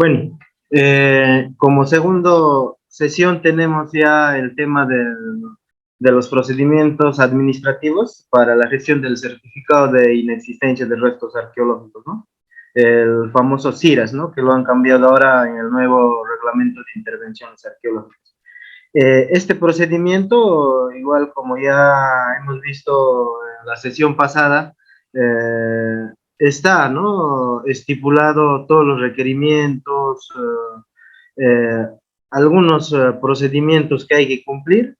Bueno, como segundo sesión tenemos ya el tema de los procedimientos administrativos para la gestión del certificado de inexistencia de restos arqueológicos, ¿no? El famoso CIRAS, ¿no? Que lo han cambiado ahora en el nuevo reglamento de intervenciones arqueológicas. Este procedimiento, igual como ya hemos visto en la sesión pasada, está, ¿no? Estipulado todos los requerimientos, algunos procedimientos que hay que cumplir.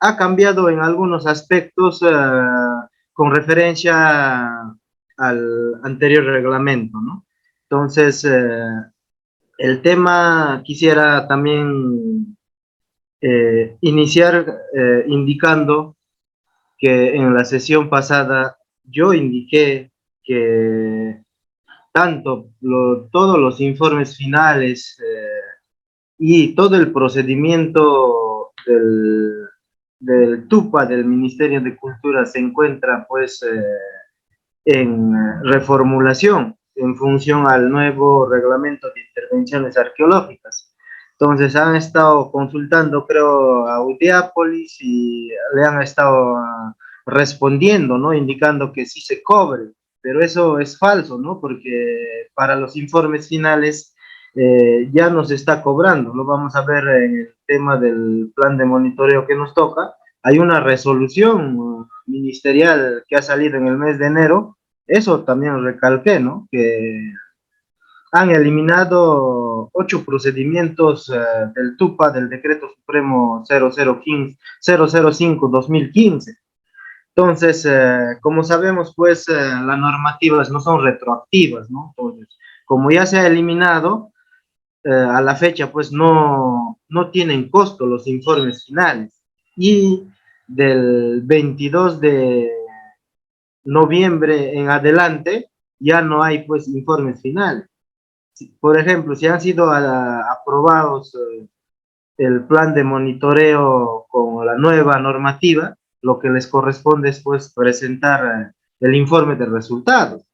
Ha cambiado en algunos aspectos con referencia al anterior reglamento, ¿no? Entonces, el tema quisiera también iniciar indicando que en la sesión pasada yo indiqué que todos los informes finales y todo el procedimiento del TUPA, del Ministerio de Cultura, se encuentra pues en reformulación en función al nuevo reglamento de intervenciones arqueológicas. Entonces han estado consultando, creo, a Udeápolis y le han estado respondiendo, ¿no? Indicando que sí se cobre, pero eso es falso, ¿no? Porque para los informes finales ya nos está cobrando. Lo vamos a ver en el tema del plan de monitoreo que nos toca. Hay una resolución ministerial que ha salido en el mes de enero. Eso también recalqué, ¿no? Que han eliminado 8 procedimientos del TUPA, del Decreto Supremo 005-2015. Entonces, como sabemos, pues las normativas no son retroactivas, ¿no? Entonces, como ya se ha eliminado, a la fecha, pues no tienen costo los informes finales. Y del 22 de noviembre en adelante, ya no hay pues informes finales. Por ejemplo, si han sido aprobados el plan de monitoreo con la nueva normativa, lo que les corresponde es pues presentar el informe de resultados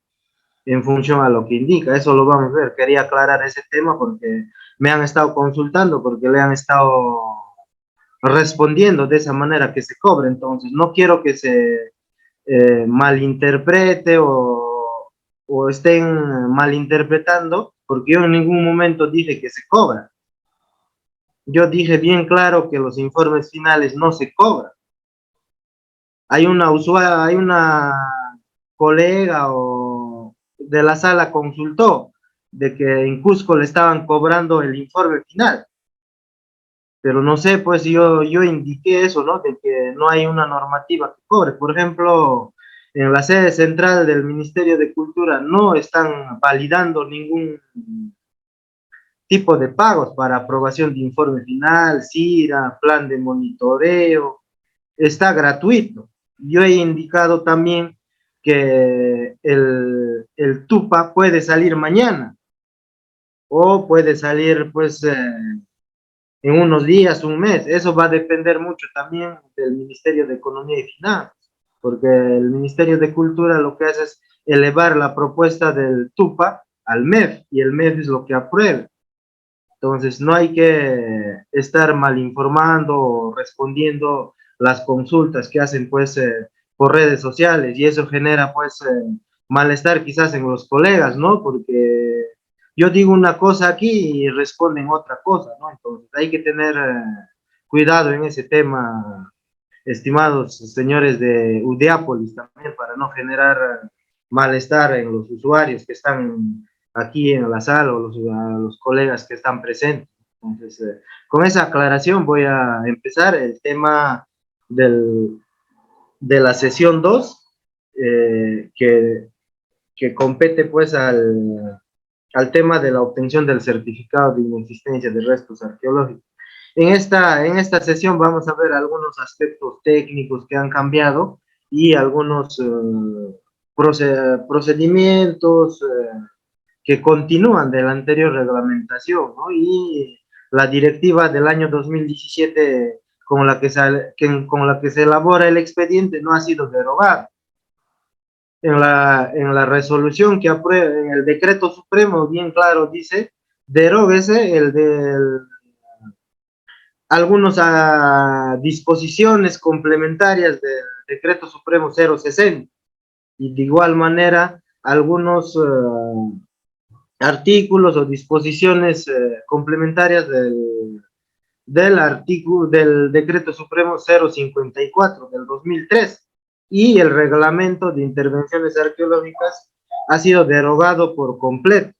en función a lo que indica. Eso lo vamos a ver. Quería aclarar ese tema porque me han estado consultando, porque le han estado respondiendo de esa manera que se cobre. Entonces, no quiero que se malinterprete o estén malinterpretando, porque yo en ningún momento dije que se cobra. Yo dije bien claro que los informes finales no se cobran. Hay una colega o de la sala consultó de que en Cusco le estaban cobrando el informe final, pero no sé, pues yo indiqué eso, ¿no? De que no hay una normativa que cobre. Por ejemplo, en la sede central del Ministerio de Cultura no están validando ningún tipo de pagos para aprobación de informe final, CIRA, plan de monitoreo, está gratuito. Yo he indicado también que el TUPA puede salir mañana o puede salir pues en unos días, un mes. Eso va a depender mucho también del Ministerio de Economía y Finanzas, porque el Ministerio de Cultura lo que hace es elevar la propuesta del TUPA al MEF y el MEF es lo que apruebe. Entonces, no hay que estar mal informando o respondiendo las consultas que hacen pues por redes sociales y eso genera pues malestar quizás en los colegas, ¿no? Porque yo digo una cosa aquí y responden otra cosa, ¿no? Entonces, hay que tener cuidado en ese tema, estimados señores de Udeápolis también, para no generar malestar en los usuarios que están aquí en la sala o a los colegas que están presentes. Entonces, con esa aclaración voy a empezar el tema del, de la sesión 2, que compete pues al tema de la obtención del certificado de inexistencia de restos arqueológicos. En esta sesión vamos a ver algunos aspectos técnicos que han cambiado y algunos procedimientos que continúan de la anterior reglamentación, ¿no? Y la directiva del año 2017 con la que se elabora el expediente no ha sido derogada. en la resolución que aprueba, en el decreto supremo, bien claro dice, deróguese el del algunas disposiciones complementarias del decreto supremo 060 y de igual manera algunos artículos o disposiciones complementarias del artículo del decreto supremo 054 del 2003 y el reglamento de intervenciones arqueológicas ha sido derogado por completo,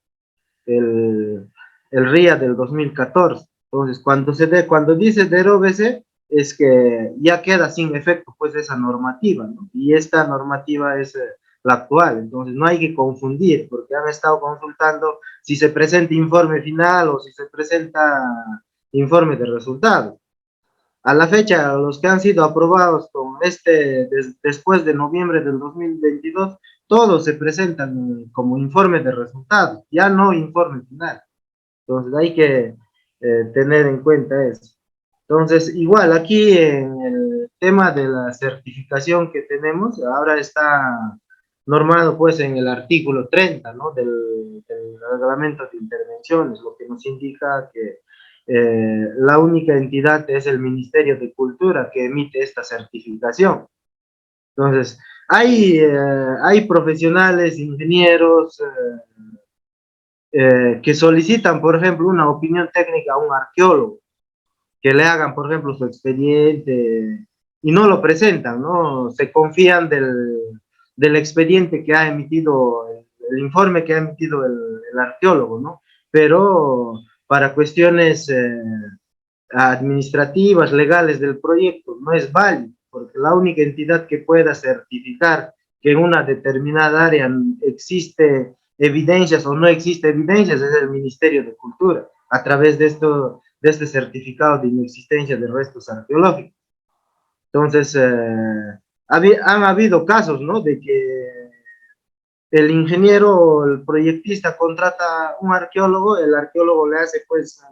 el, el RIA del 2014. Entonces, cuando dice deróguese, es que ya queda sin efecto pues esa normativa, ¿no? Y esta normativa es la actual, entonces no hay que confundir, porque han estado consultando si se presenta informe final o si se presenta informe de resultados. A la fecha, los que han sido aprobados con después de noviembre del 2022, todos se presentan como informe de resultados, ya no informe final. Entonces hay que tener en cuenta eso. Entonces, igual aquí en el tema de la certificación que tenemos, ahora está normado pues en el artículo 30, ¿no? Del reglamento de intervenciones, lo que nos indica que la única entidad es el Ministerio de Cultura que emite esta certificación. Entonces, hay profesionales, ingenieros, que solicitan, por ejemplo, una opinión técnica a un arqueólogo, que le hagan, por ejemplo, su expediente y no lo presentan, ¿no? Se confían del expediente que ha emitido, el informe que ha emitido el arqueólogo, ¿no? Pero para cuestiones administrativas, legales del proyecto, no es válido, porque la única entidad que pueda certificar que en una determinada área existe evidencias o no existe evidencias es el Ministerio de Cultura, a través de este certificado de inexistencia de restos arqueológicos. Entonces, han habido casos, ¿no? De que el ingeniero o el proyectista contrata un arqueólogo, el arqueólogo le hace pues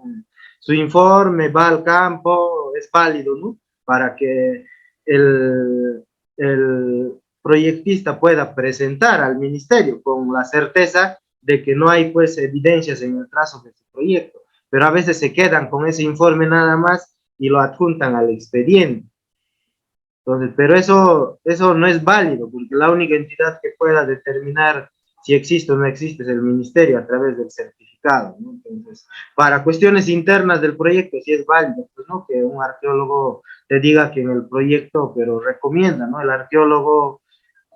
su informe, va al campo, es válido, ¿no? Para que el proyectista pueda presentar al ministerio con la certeza de que no hay pues evidencias en el trazo de su proyecto, pero a veces se quedan con ese informe nada más y lo adjuntan al expediente. Entonces, pero eso no es válido, porque la única entidad que pueda determinar si existe o no existe es el ministerio a través del certificado, ¿no? Entonces, para cuestiones internas del proyecto sí es válido, pues, ¿no? Que un arqueólogo te diga que en el proyecto, pero recomienda, ¿no? El arqueólogo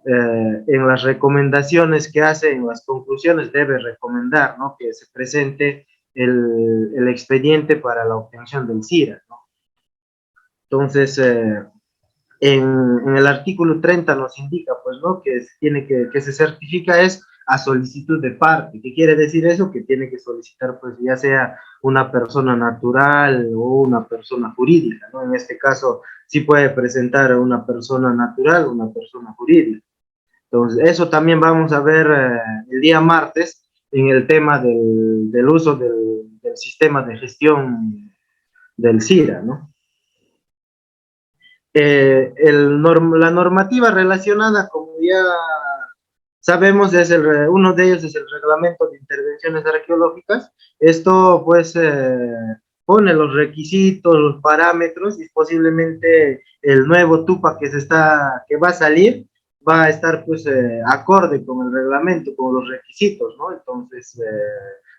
en las recomendaciones que hace, en las conclusiones, debe recomendar, ¿no? Que se presente el expediente para la obtención del CIRA, ¿no? Entonces, en el artículo 30 nos indica, pues, ¿no? Que se certifica es a solicitud de parte. ¿Qué quiere decir eso? Que tiene que solicitar, pues, ya sea una persona natural o una persona jurídica, ¿no? En este caso, sí puede presentar una persona natural o una persona jurídica. Entonces, eso también vamos a ver el día martes en el tema del uso del sistema de gestión del CIRA, ¿no? La normativa relacionada, como ya sabemos, uno de ellos es el reglamento de intervenciones arqueológicas. Esto pues pone los requisitos, los parámetros y posiblemente el nuevo TUPA que va a salir va a estar pues acorde con el reglamento, con los requisitos, ¿no? Entonces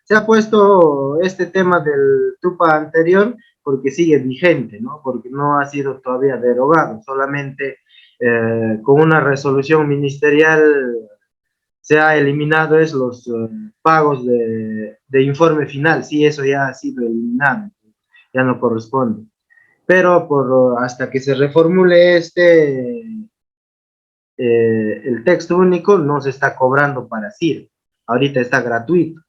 se ha puesto este tema del TUPA anterior porque sigue vigente, ¿no? Porque no ha sido todavía derogado, solamente con una resolución ministerial se ha eliminado es los pagos de informe final, sí, eso ya ha sido eliminado, ya no corresponde. Pero hasta que se reformule el texto único, no se está cobrando para CIR, ahorita está gratuito.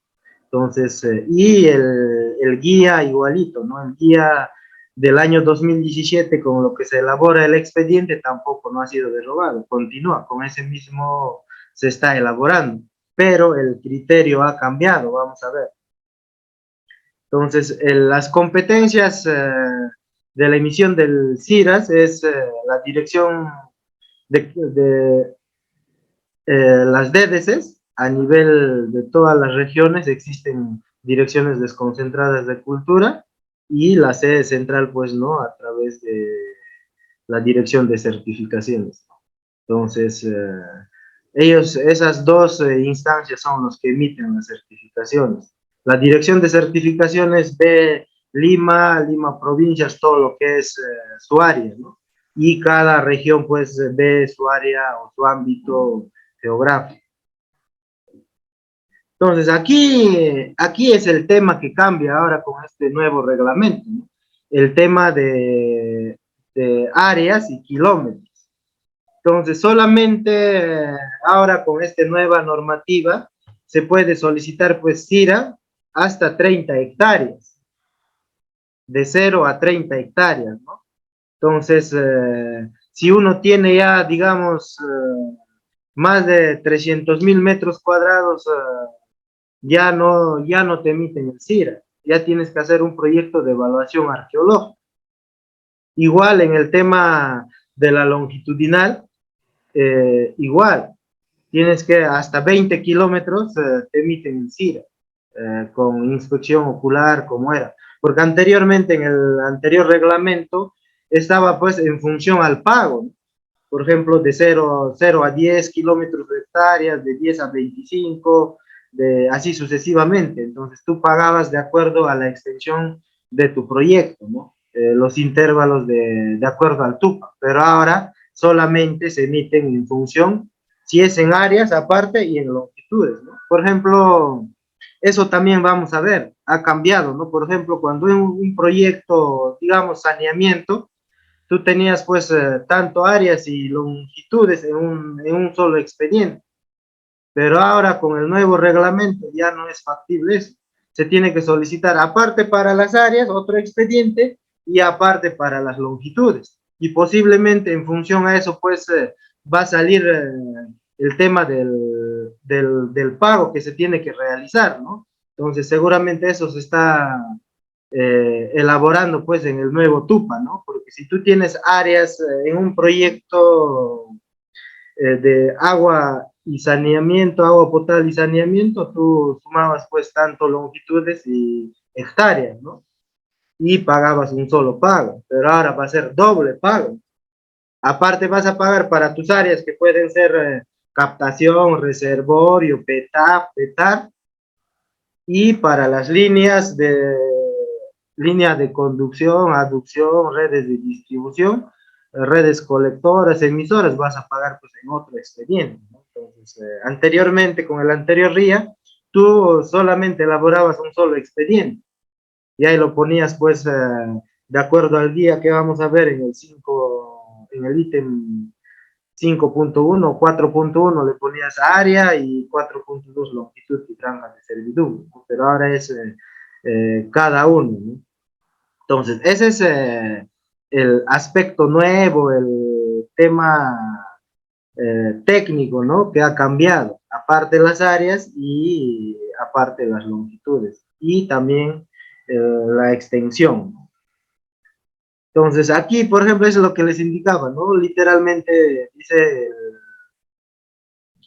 Entonces, y el guía igualito, ¿no? El guía del año 2017 con lo que se elabora el expediente tampoco no ha sido derogado, continúa, con ese mismo se está elaborando, pero el criterio ha cambiado, vamos a ver. Entonces, las competencias de la emisión del CIRAS es la dirección de las DDCs, a nivel de todas las regiones, existen direcciones desconcentradas de cultura y la sede central, pues, ¿no? A través de la dirección de certificaciones. Entonces, esas dos instancias son los que emiten las certificaciones. La dirección de certificaciones ve Lima, Lima provincias, todo lo que es su área, ¿no? Y cada región pues ve su área o su ámbito geográfico. Entonces, aquí es el tema que cambia ahora con este nuevo reglamento, ¿no? El tema de áreas y kilómetros. Entonces, solamente ahora con esta nueva normativa se puede solicitar pues CIRA hasta 30 hectáreas, de 0 a 30 hectáreas, ¿no? Entonces, si uno tiene ya, digamos, más de 300.000 metros cuadrados, ya no te emiten el CIRA, ya tienes que hacer un proyecto de evaluación arqueológica. Igual en el tema de la longitudinal, igual, tienes que hasta 20 kilómetros te emiten el CIRA, con inspección ocular como era. Porque anteriormente en el anterior reglamento estaba pues en función al pago, ¿no? Por ejemplo, de 0 a 10 kilómetros de hectáreas, de 10 a 25, así sucesivamente. Entonces tú pagabas de acuerdo a la extensión de tu proyecto, ¿no? Los intervalos de acuerdo al TUPA, pero ahora solamente se emiten en función, si es en áreas aparte y en longitudes, ¿no? Por ejemplo, eso también vamos a ver, ha cambiado, ¿no? Por ejemplo, cuando en un proyecto, digamos, saneamiento, tú tenías pues tanto áreas y longitudes en un solo expediente, pero ahora con el nuevo reglamento ya no es factible eso. Se tiene que solicitar aparte para las áreas otro expediente y aparte para las longitudes. Y posiblemente en función a eso pues va a salir el tema del pago que se tiene que realizar, ¿no? Entonces seguramente eso se está elaborando pues en el nuevo TUPA, ¿no? Porque si tú tienes áreas en un proyecto de agua y saneamiento, agua potable y saneamiento, tú sumabas pues tanto longitudes y hectáreas, ¿no? Y pagabas un solo pago, pero ahora va a ser doble pago. Aparte vas a pagar para tus áreas que pueden ser captación, reservorio, petar, y para las líneas de conducción, aducción, redes de distribución, redes colectoras, emisoras, vas a pagar pues en otro expediente, ¿no? Entonces, anteriormente, con el anterior RIA, tú solamente elaborabas un solo expediente y ahí lo ponías pues de acuerdo al día que vamos a ver en el 5, en el ítem 5.1 o 4.1 le ponías área y 4.2 longitud y franja de servidumbre, ¿no? Pero ahora es cada uno, ¿no? Entonces, ese es el aspecto nuevo, el tema técnico, ¿no? Que ha cambiado, aparte de las áreas y aparte de las longitudes y también la extensión. Entonces, aquí, por ejemplo, eso es lo que les indicaba, ¿no? Literalmente dice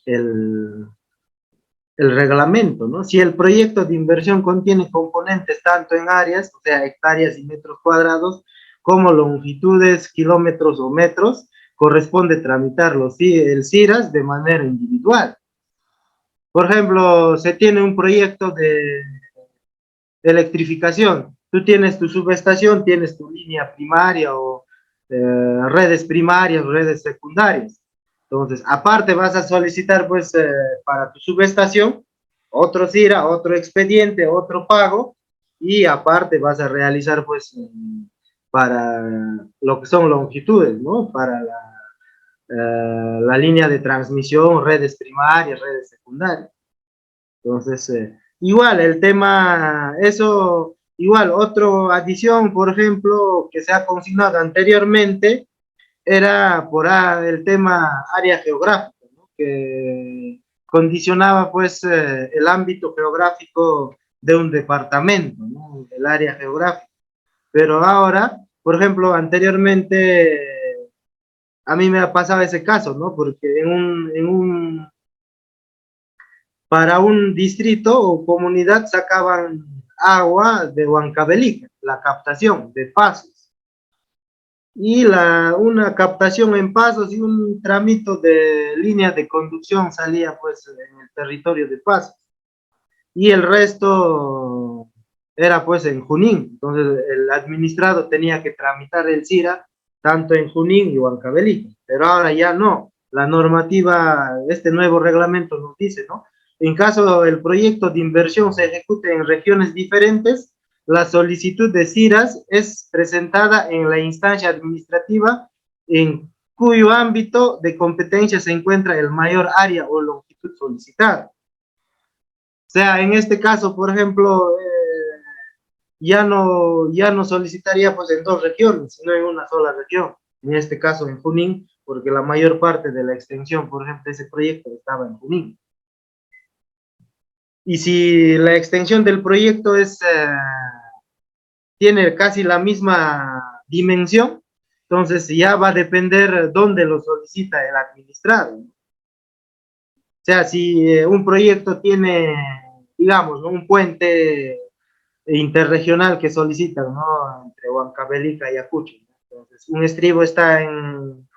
el, el reglamento, ¿no? Si el proyecto de inversión contiene componentes tanto en áreas, o sea, hectáreas y metros cuadrados, como longitudes, kilómetros o metros, corresponde tramitarlo, ¿sí? El CIRAS de manera individual. Por ejemplo, se tiene un proyecto de electrificación. Tú tienes tu subestación, tienes tu línea primaria o redes primarias, redes secundarias. Entonces, aparte vas a solicitar, pues, para tu subestación, otro CIRA, otro expediente, otro pago, y aparte vas a realizar, pues, para lo que son longitudes, ¿no? Para la línea de transmisión, redes primarias, redes secundarias. Entonces, igual el tema, eso, igual, otra adición, por ejemplo, que se ha consignado anteriormente, era por el tema área geográfica, ¿no? Que condicionaba pues el ámbito geográfico de un departamento, ¿no? El área geográfica. Pero ahora, por ejemplo, anteriormente a mí me ha pasado ese caso, ¿no? Porque en un para un distrito o comunidad sacaban agua de Huancavelica, la captación de Pasos, y una captación en Pasos y un tramito de línea de conducción salía pues en el territorio de Pasos, y el resto era pues en Junín. Entonces el administrado tenía que tramitar el CIRA tanto en Junín y Huancavelica, pero ahora ya no. La normativa, este nuevo reglamento nos dice, ¿no? En caso el proyecto de inversión se ejecute en regiones diferentes, la solicitud de CIRAS es presentada en la instancia administrativa en cuyo ámbito de competencia se encuentra el mayor área o longitud solicitada. O sea, en este caso, por ejemplo, ya no solicitaría pues en dos regiones, sino en una sola región. En este caso en Junín, porque la mayor parte de la extensión, por ejemplo, de ese proyecto estaba en Junín. Y si la extensión del proyecto tiene casi la misma dimensión, entonces ya va a depender dónde lo solicita el administrado. O sea, si un proyecto tiene, digamos, ¿no?, un puente interregional que solicitan, ¿no?, entre Huancavelica y Ayacucho. Entonces, un estribo está en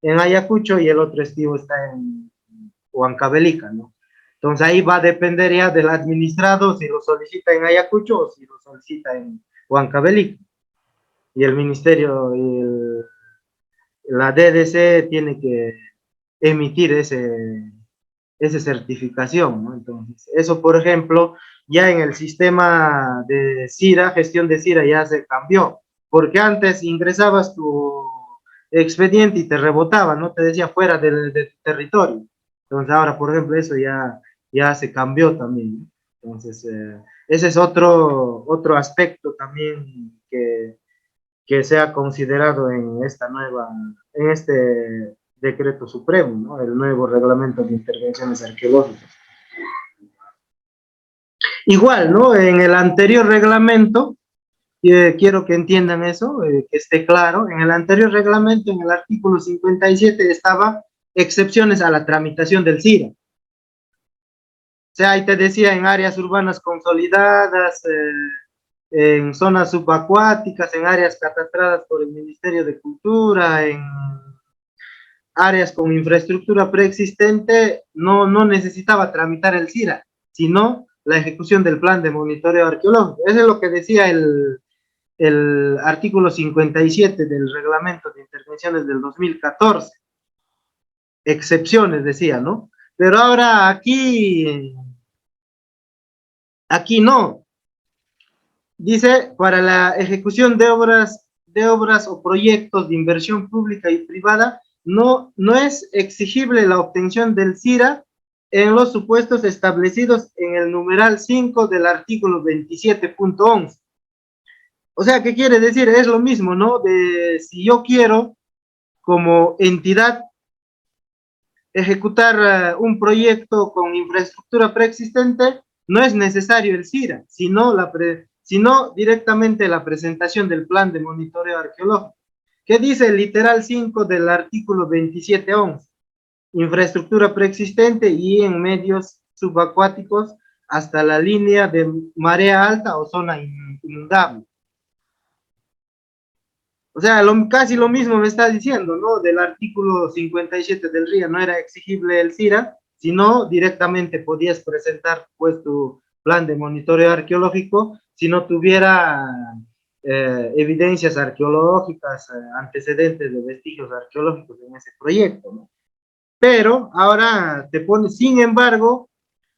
Ayacucho y el otro estribo está en Huancavelica, ¿no? Entonces ahí va a depender ya del administrado si lo solicita en Ayacucho o si lo solicita en Huancavelica. Y el ministerio, la DDC tiene que emitir esa certificación, ¿no? Entonces, eso, por ejemplo, ya en el sistema de CIRA, gestión de CIRA, ya se cambió, porque antes ingresabas tu expediente y te rebotaba, ¿no? Te decía fuera de tu territorio. Entonces, ahora, por ejemplo, eso ya se cambió también, ¿no? Entonces, ese es otro aspecto también que se ha considerado en este decreto supremo, ¿no?, el nuevo reglamento de intervenciones arqueológicas. Igual, ¿no?, en el anterior reglamento, quiero que entiendan eso, que esté claro, en el anterior reglamento, en el artículo 57, estaba excepciones a la tramitación del CIRA. O sea, ahí te decía en áreas urbanas consolidadas, en zonas subacuáticas, en áreas catastradas por el Ministerio de Cultura, en áreas con infraestructura preexistente, no necesitaba tramitar el CIRA, sino la ejecución del plan de monitoreo arqueológico. Eso es lo que decía el artículo 57 del reglamento de intervenciones del 2014. Excepciones decía, ¿no? Pero ahora aquí no. Dice, para la ejecución de obras o proyectos de inversión pública y privada, no es exigible la obtención del CIRA en los supuestos establecidos en el numeral 5 del artículo 27.11. O sea, ¿qué quiere decir? Es lo mismo, ¿no? Si yo quiero, como entidad, ejecutar un proyecto con infraestructura preexistente, no es necesario el CIRA, sino directamente la presentación del plan de monitoreo arqueológico. ¿Qué dice el literal 5 del artículo 27.11? Infraestructura preexistente y en medios subacuáticos hasta la línea de marea alta o zona inundable. O sea, casi lo mismo me está diciendo, ¿no? Del artículo 57 del RIA, no era exigible el CIRA, sino directamente podías presentar pues tu plan de monitoreo arqueológico si no tuviera evidencias arqueológicas, antecedentes de vestigios arqueológicos en ese proyecto, ¿no? Pero ahora te pone, sin embargo,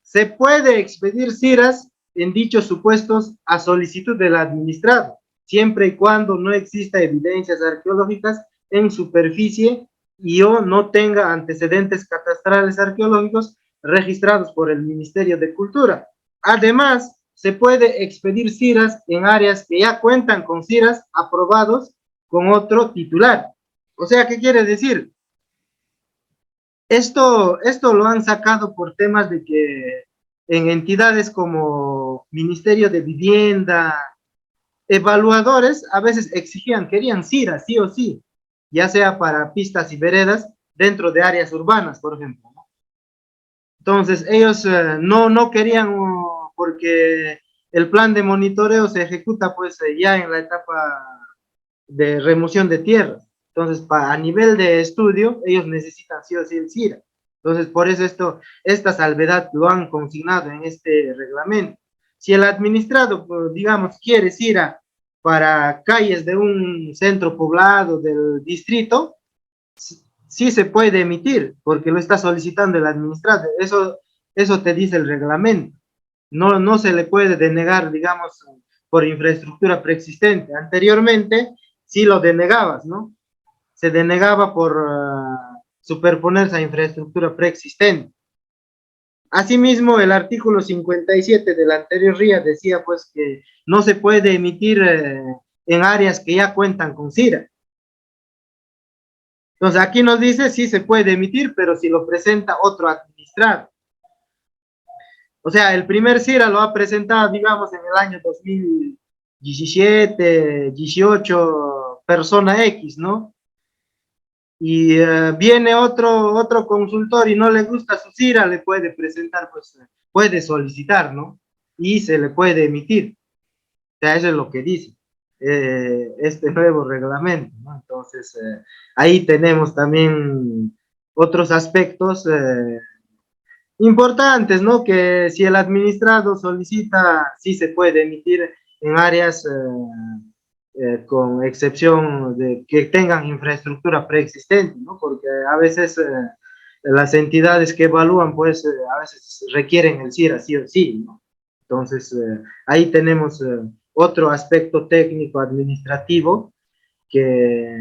se puede expedir CIRAS en dichos supuestos a solicitud del administrado, siempre y cuando no exista evidencias arqueológicas en superficie y o no tenga antecedentes catastrales arqueológicos registrados por el Ministerio de Cultura. Además, se puede expedir CIRAS en áreas que ya cuentan con CIRAS aprobados con otro titular. O sea, ¿qué quiere decir? Esto lo han sacado por temas de que en entidades como Ministerio de Vivienda, evaluadores a veces querían CIRA, sí o sí, ya sea para pistas y veredas dentro de áreas urbanas, por ejemplo, ¿no? Entonces, ellos no querían, porque el plan de monitoreo se ejecuta pues ya en la etapa de remoción de tierra. Entonces, a nivel de estudio, ellos necesitan sí o sí el CIRA. Entonces, por eso esta salvedad lo han consignado en este reglamento. Si el administrado, pues, digamos, quiere CIRA para calles de un centro poblado del distrito, sí se puede emitir, porque lo está solicitando el administrado. Eso te dice el reglamento. No se le puede denegar, digamos, por infraestructura preexistente. Anteriormente sí lo denegabas, ¿no? Se denegaba por superponerse a infraestructura preexistente. Asimismo, el artículo 57 de la anterior RIA decía pues que no se puede emitir en áreas que ya cuentan con CIRA. Entonces aquí nos dice sí se puede emitir, pero si lo presenta otro administrado. O sea, el primer CIRA lo ha presentado, digamos, en el año 2017, 18, persona X, ¿no? Y viene otro consultor y no le gusta su CIRA, le puede presentar, pues, puede solicitar, ¿no? Y se le puede emitir. O sea, eso es lo que dice este nuevo reglamento, ¿no? Entonces, ahí tenemos también otros aspectos importantes, ¿no? Que si el administrado solicita, sí se puede emitir en áreas con excepción de que tengan infraestructura preexistente, ¿no? Porque a veces las entidades que evalúan, pues a veces requieren el CIRA sí o sí, ¿no? Entonces, ahí tenemos otro aspecto técnico administrativo que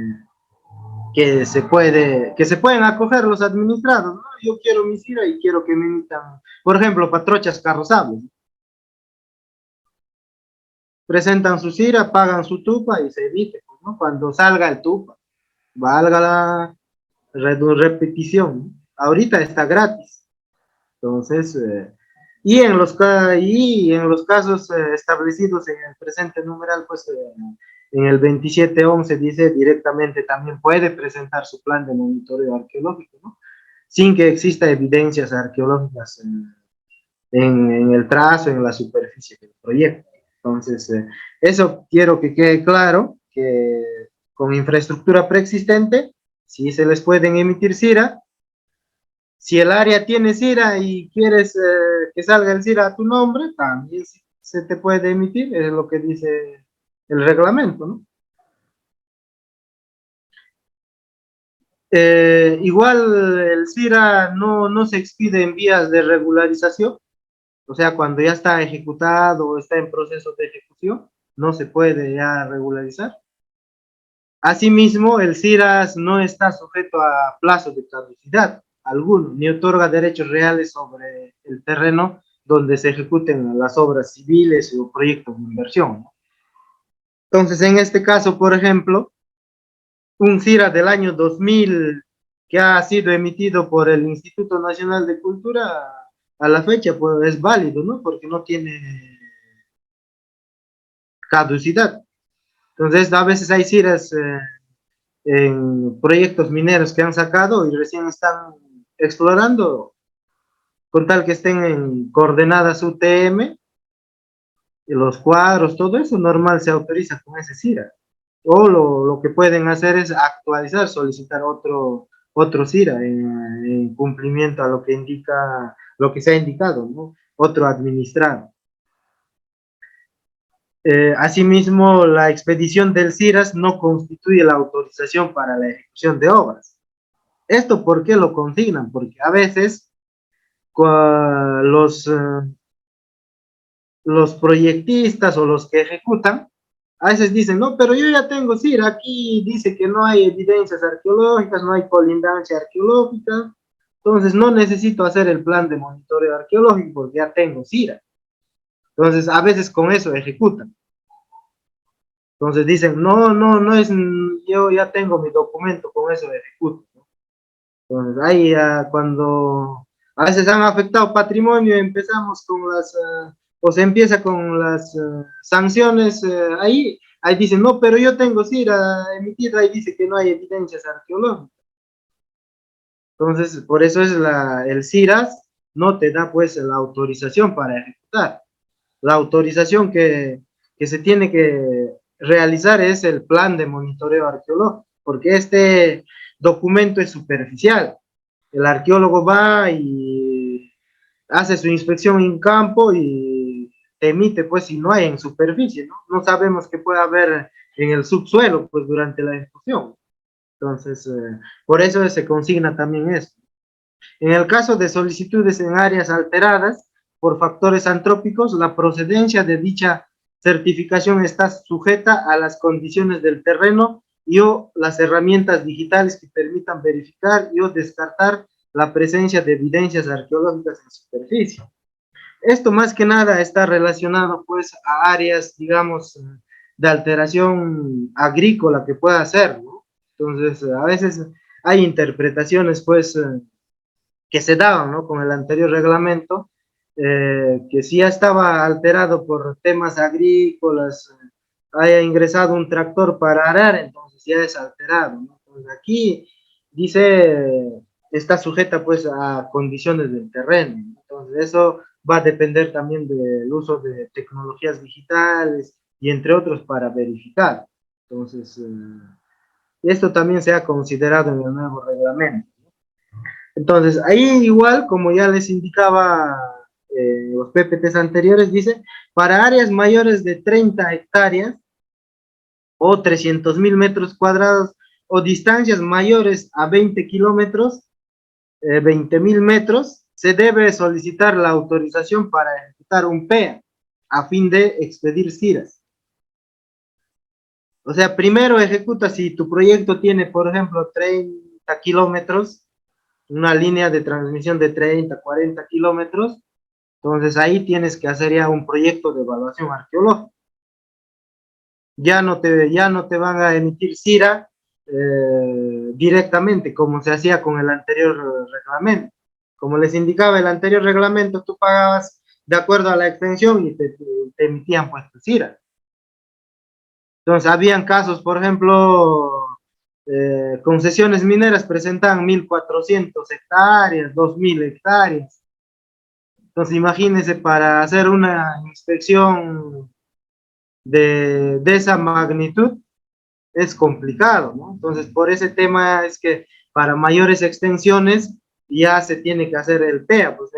que se pueden acoger los administrados, ¿no? Yo quiero mi CIRA y quiero que me emitan, por ejemplo, patrochas carrozables. Presentan su CIRA, pagan su tupa y se emite, ¿no? Cuando salga el tupa, valga la repetición, ¿no? Ahorita está gratis. Entonces, y en los casos establecidos en el presente numeral, pues en el 2711 dice directamente también puede presentar su plan de monitoreo arqueológico, ¿no? Sin que exista evidencias arqueológicas en el trazo, en la superficie del proyecto. Entonces, eso quiero que quede claro, que con infraestructura preexistente, sí se les pueden emitir CIRA. Si el área tiene CIRA y quieres que salga el CIRA a tu nombre, también se te puede emitir, es lo que dice el reglamento, ¿no? Igual el CIRA no se expide en vías de regularización, o sea, cuando ya está ejecutado o está en proceso de ejecución, no se puede ya regularizar. Asimismo, el CIRAS no está sujeto a plazo de caducidad alguno, ni otorga derechos reales sobre el terreno donde se ejecuten las obras civiles o proyectos de inversión. Entonces, en este caso, por ejemplo, un CIRA del año 2000 que ha sido emitido por el Instituto Nacional de Cultura, a la fecha, pues es válido, ¿no? Porque no tiene caducidad. Entonces, a veces hay CIRAS en proyectos mineros que han sacado y recién están explorando, con tal que estén en coordenadas UTM, y los cuadros, todo eso normal se autoriza con ese CIRA. O lo que pueden hacer es actualizar, solicitar otro CIRA en cumplimiento a lo que indica, lo que se ha indicado, ¿no? Otro administrado. Asimismo, la expedición del CIRAS no constituye la autorización para la ejecución de obras. ¿Esto por qué lo consignan? Porque a veces los proyectistas o los que ejecutan, a veces dicen, no, pero yo ya tengo CIRA, aquí dice que no hay evidencias arqueológicas, no hay colindancia arqueológica, entonces no necesito hacer el plan de monitoreo arqueológico porque ya tengo CIRA. Entonces, a veces con eso ejecutan. Entonces dicen, no es, yo ya tengo mi documento, con eso ejecuto, ¿no? Entonces, ahí cuando a veces han afectado patrimonio, empezamos con o se empieza con las sanciones, ahí dicen, no, pero yo tengo CIRA emitida, ahí dice que no hay evidencias arqueológicas. Entonces, por eso es el CIRAS, no te da pues la autorización para ejecutar. La autorización que se tiene que realizar es el plan de monitoreo arqueológico, porque este documento es superficial. El arqueólogo va y hace su inspección en campo y te emite, pues, si no hay en superficie, ¿no? No sabemos qué puede haber en el subsuelo, pues, durante la ejecución. Entonces, por eso se consigna también eso. En el caso de solicitudes en áreas alteradas por factores antrópicos, la procedencia de dicha certificación está sujeta a las condiciones del terreno y o las herramientas digitales que permitan verificar y o descartar la presencia de evidencias arqueológicas en superficie. Esto más que nada está relacionado pues a áreas, digamos, de alteración agrícola que pueda ser, ¿no? Entonces, a veces hay interpretaciones pues que se daban, ¿no? Con el anterior reglamento, que si ya estaba alterado por temas agrícolas, haya ingresado un tractor para arar, entonces ya es alterado, ¿no? Entonces aquí dice, está sujeta pues a condiciones del terreno, ¿no? Entonces eso va a depender también del uso de tecnologías digitales y entre otros para verificar. Entonces, esto también se ha considerado en el nuevo reglamento. Entonces, ahí igual, como ya les indicaba los PPTs anteriores, dice, para áreas mayores de 30 hectáreas o 300.000 metros cuadrados o distancias mayores a 20 kilómetros, 20.000 metros, se debe solicitar la autorización para ejecutar un PEA a fin de expedir CIRAS. O sea, primero ejecuta si tu proyecto tiene, por ejemplo, 30 kilómetros, una línea de transmisión de 30, 40 kilómetros, entonces ahí tienes que hacer ya un proyecto de evaluación arqueológica. Ya no te van a emitir CIRA directamente, como se hacía con el anterior reglamento. Como les indicaba el anterior reglamento, tú pagabas de acuerdo a la extensión y te emitían pues tu CIRA. Entonces, habían casos, por ejemplo, concesiones mineras presentaban 1.400 hectáreas, 2.000 hectáreas. Entonces, imagínense, para hacer una inspección de esa magnitud es complicado, ¿no? Entonces, por ese tema es que para mayores extensiones ya se tiene que hacer el PEA, pues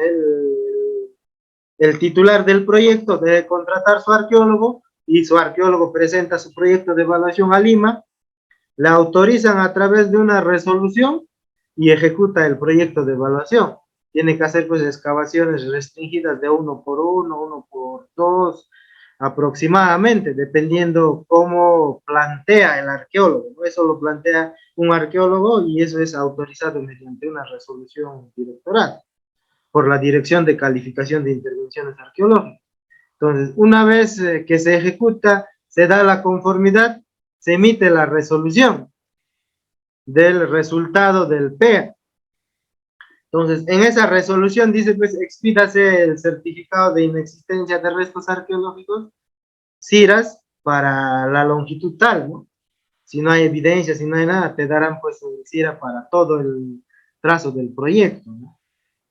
el titular del proyecto debe contratar su arqueólogo y su arqueólogo presenta su proyecto de evaluación a Lima, la autorizan a través de una resolución y ejecuta el proyecto de evaluación. Tiene que hacer pues excavaciones restringidas de 1 por 1, 1 por 2, aproximadamente, dependiendo cómo plantea el arqueólogo. Eso lo plantea un arqueólogo y eso es autorizado mediante una resolución directoral por la Dirección de Calificación de Intervenciones Arqueológicas. Entonces, una vez que se ejecuta, se da la conformidad, se emite la resolución del resultado del PEA. Entonces, en esa resolución dice, pues, expídase el certificado de inexistencia de restos arqueológicos, CIRAS, para la longitud tal, ¿no? Si no hay evidencia, si no hay nada, te darán, pues, el CIRA para todo el trazo del proyecto, ¿no?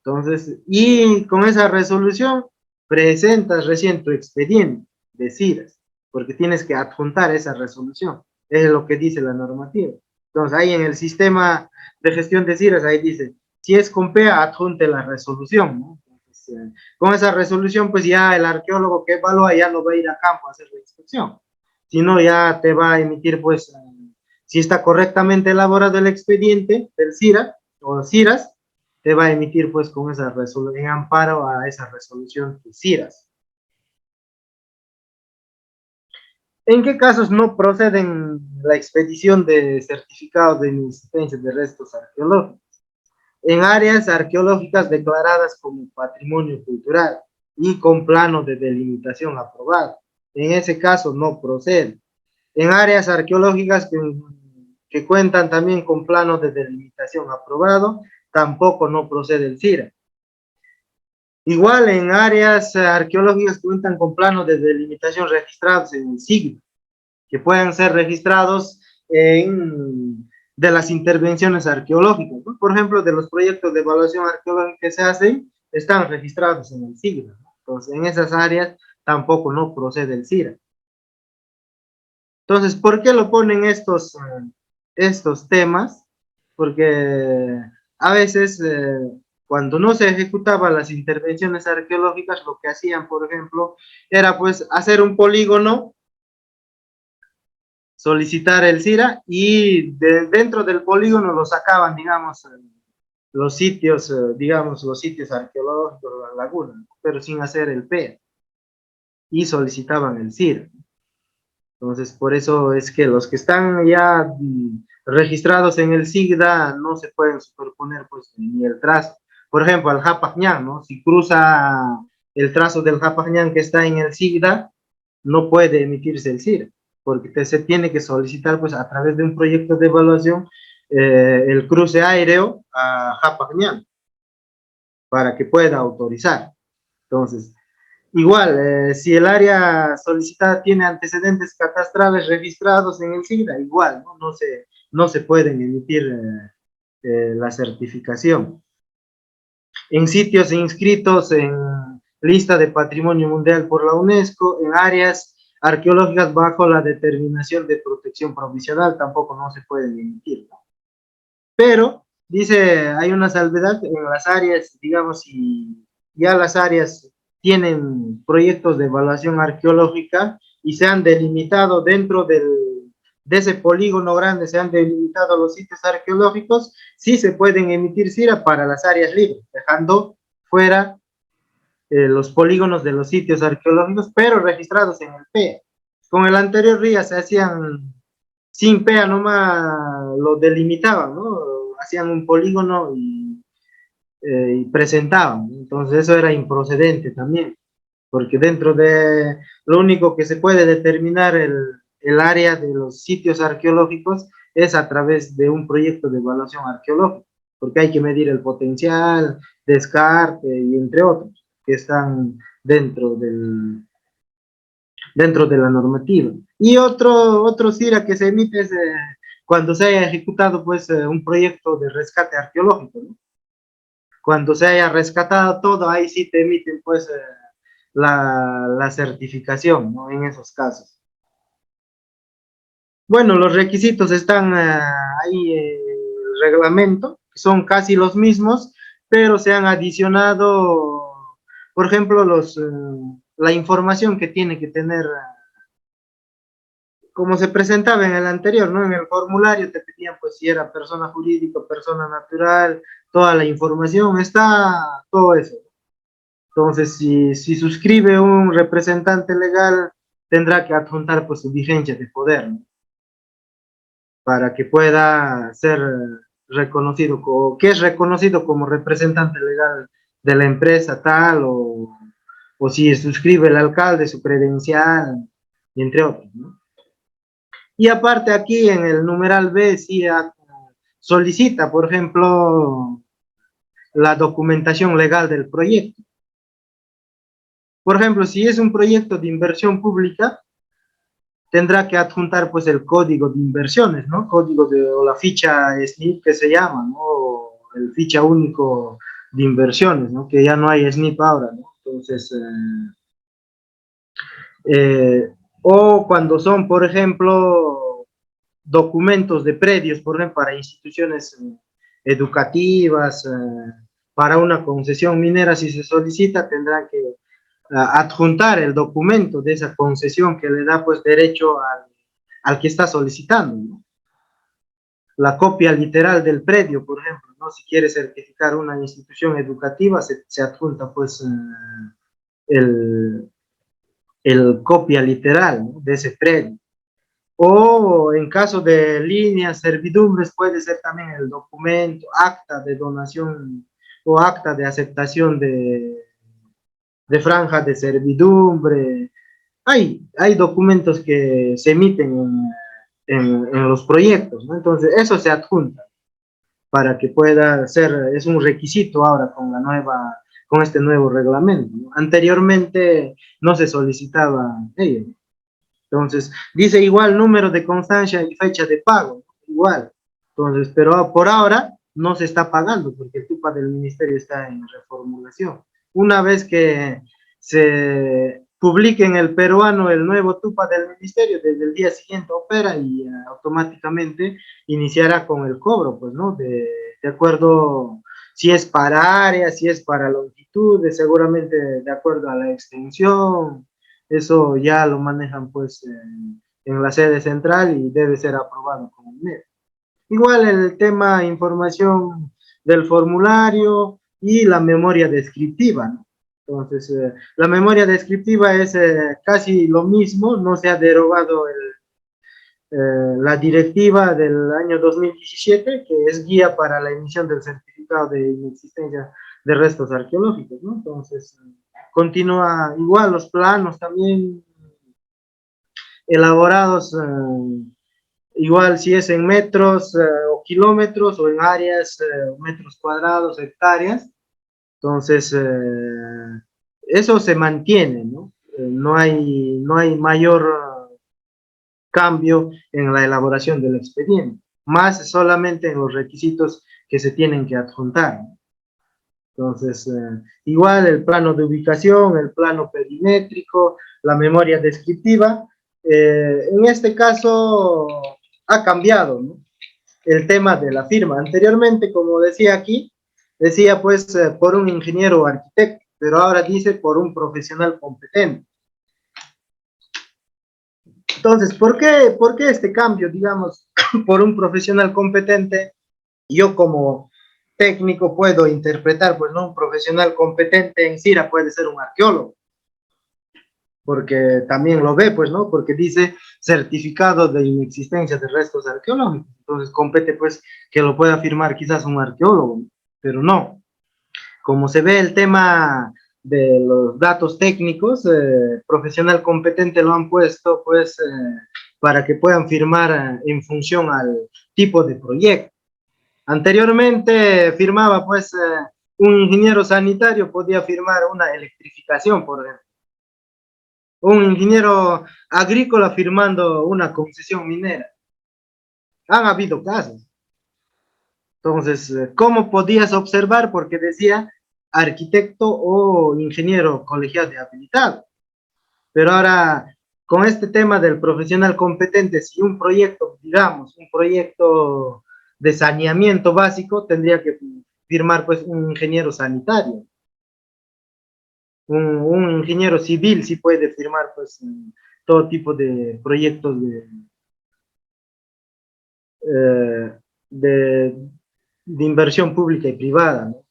Entonces, y con esa resolución, presentas recién tu expediente de CIRAS, porque tienes que adjuntar esa resolución. Es lo que dice la normativa. Entonces, ahí en el sistema de gestión de CIRAS, ahí dice, si es con PEA, adjunte la resolución, ¿no? Entonces, con esa resolución, pues ya el arqueólogo que evalúa ya no va a ir a campo a hacer la inspección, sino ya te va a emitir, pues, si está correctamente elaborado el expediente del CIRA o CIRAS, te va a emitir pues con esa resolución, en amparo a esa resolución de CIRAS. ¿En qué casos no proceden la expedición de certificados de inexistencia de restos arqueológicos? En áreas arqueológicas declaradas como patrimonio cultural y con plano de delimitación aprobado. En ese caso no procede. En áreas arqueológicas que cuentan también con plano de delimitación aprobado, tampoco no procede el CIRA. Igual en áreas arqueológicas que cuentan con planos de delimitación registrados en el siglo, que pueden ser registrados de las intervenciones arqueológicas, ¿no? Por ejemplo, de los proyectos de evaluación arqueológica que se hacen, están registrados en el SIGDA, ¿no? Entonces, en esas áreas tampoco no procede el CIRA. Entonces, ¿por qué lo ponen estos temas? Porque a veces, cuando no se ejecutaban las intervenciones arqueológicas, lo que hacían, por ejemplo, era pues hacer un polígono, solicitar el CIRA y dentro del polígono lo sacaban, digamos, los sitios, digamos, los sitios arqueológicos, la laguna, pero sin hacer el PEA y solicitaban el CIRA. Entonces, por eso es que los que están ya registrados en el SIGDA no se pueden superponer pues ni el trazo. Por ejemplo, al Japajñán, ¿no? Si cruza el trazo del Japajñán que está en el SIGDA, no puede emitirse el CIRA, porque se tiene que solicitar pues a través de un proyecto de evaluación el cruce aéreo a Japajñán para que pueda autorizar. Entonces, igual, si el área solicitada tiene antecedentes catastrales registrados en el SIGDA, igual, ¿no? No se pueden emitir la certificación. En sitios inscritos en lista de Patrimonio Mundial por la UNESCO, en áreas arqueológicas bajo la determinación de protección provisional, tampoco no se pueden emitir, ¿no? Pero, dice, hay una salvedad en las áreas, digamos, si ya las áreas tienen proyectos de evaluación arqueológica y se han delimitado dentro de ese polígono grande, se han delimitado los sitios arqueológicos, sí se pueden emitir CIRA para las áreas libres, dejando fuera los polígonos de los sitios arqueológicos, pero registrados en el PEA. Con el anterior RIA se hacían sin PEA, nomás lo delimitaban, ¿no? Hacían un polígono y presentaban. Entonces eso era improcedente también, porque dentro de lo único que se puede determinar el área de los sitios arqueológicos es a través de un proyecto de evaluación arqueológica, porque hay que medir el potencial, descarte y entre otros que están dentro de la normativa. Y otro CIRA que se emite es cuando se haya ejecutado pues un proyecto de rescate arqueológico, ¿no? Cuando se haya rescatado todo, ahí sí te emiten pues la certificación, ¿no? En esos casos. Bueno, los requisitos están ahí en el reglamento, son casi los mismos, pero se han adicionado, por ejemplo, la información que tiene que tener como se presentaba en el anterior, ¿no? En el formulario te pedían, pues, si era persona jurídica, persona natural, toda la información, está todo eso. Entonces, si suscribe un representante legal, tendrá que adjuntar, pues, su vigencia de poder, ¿no? Para que pueda ser reconocido, que es reconocido como representante legal de la empresa tal, o si suscribe el alcalde, su credencial, y entre otros, ¿no? Y aparte aquí en el numeral B, sí solicita, por ejemplo, la documentación legal del proyecto. Por ejemplo, si es un proyecto de inversión pública, tendrá que adjuntar pues el código de inversiones, ¿no? O la ficha SNIP que se llama, ¿no? O el ficha único de inversiones, ¿no? Que ya no hay SNIP ahora, ¿no? Entonces, o cuando son, por ejemplo, documentos de predios, por ejemplo, para instituciones educativas, para una concesión minera, si se solicita, tendrán que adjuntar el documento de esa concesión que le da pues derecho al que está solicitando, ¿no? La copia literal del predio, por ejemplo, ¿no? Si quiere certificar una institución educativa, se adjunta pues el, el copia literal, ¿no? De ese predio. O en caso de líneas, servidumbres, puede ser también el documento, acta de donación o acta de aceptación de franja de servidumbre. Hay documentos que se emiten en los proyectos, ¿no? Entonces, eso se adjunta para que pueda ser, es un requisito ahora con este nuevo reglamento, ¿no? Anteriormente no se solicitaba ello. Entonces, dice igual número de constancia y fecha de pago, igual. Entonces, pero por ahora no se está pagando porque el TUPA del ministerio está en reformulación. una vez que se publique en el peruano el nuevo TUPA del ministerio, desde el día siguiente opera y automáticamente iniciará con el cobro, pues, ¿no? De acuerdo, si es para área, si es para longitudes, seguramente de acuerdo a la extensión, eso ya lo manejan, pues, en la sede central y debe ser aprobado con el MEP. Igual el tema información del formulario y la memoria descriptiva, ¿no? Entonces, la memoria descriptiva es casi lo mismo, no se ha derogado la directiva del año 2017, que es guía para la emisión del certificado de inexistencia de restos arqueológicos, ¿no? Entonces, continúa igual los planos también elaborados, igual si es en metros o kilómetros o en áreas, metros cuadrados, hectáreas. Entonces, eso se mantiene, ¿no? No hay mayor cambio en la elaboración del expediente, más solamente en los requisitos que se tienen que adjuntar, ¿no? Entonces, igual el plano de ubicación, el plano perimétrico, la memoria descriptiva, en este caso ha cambiado, ¿no? El tema de la firma. Anteriormente, como decía aquí, decía pues por un ingeniero o arquitecto, pero ahora dice por un profesional competente. Entonces, por qué este cambio, digamos, por un profesional competente? Yo como técnico puedo interpretar, pues no, un profesional competente en CIRA puede ser un arqueólogo, porque también lo ve, pues, ¿no? Porque dice certificado de inexistencia de restos arqueológicos. Entonces, compete, pues, que lo pueda firmar quizás un arqueólogo, pero no. Como se ve el tema de los datos técnicos, profesional competente lo han puesto, pues, para que puedan firmar en función al tipo de proyecto. Anteriormente firmaba, pues, un ingeniero sanitario podía firmar una electrificación, por ejemplo. Un ingeniero agrícola firmando una concesión minera. Han habido casos. Entonces, ¿cómo podías observar? Porque decía arquitecto o ingeniero colegiado de habilitado. Pero ahora, con este tema del profesional competente, si un proyecto, digamos, un proyecto de saneamiento básico, tendría que firmar pues un ingeniero sanitario. Un ingeniero civil sí puede firmar pues todo tipo de proyectos eh, de, de inversión pública y privada, ¿no?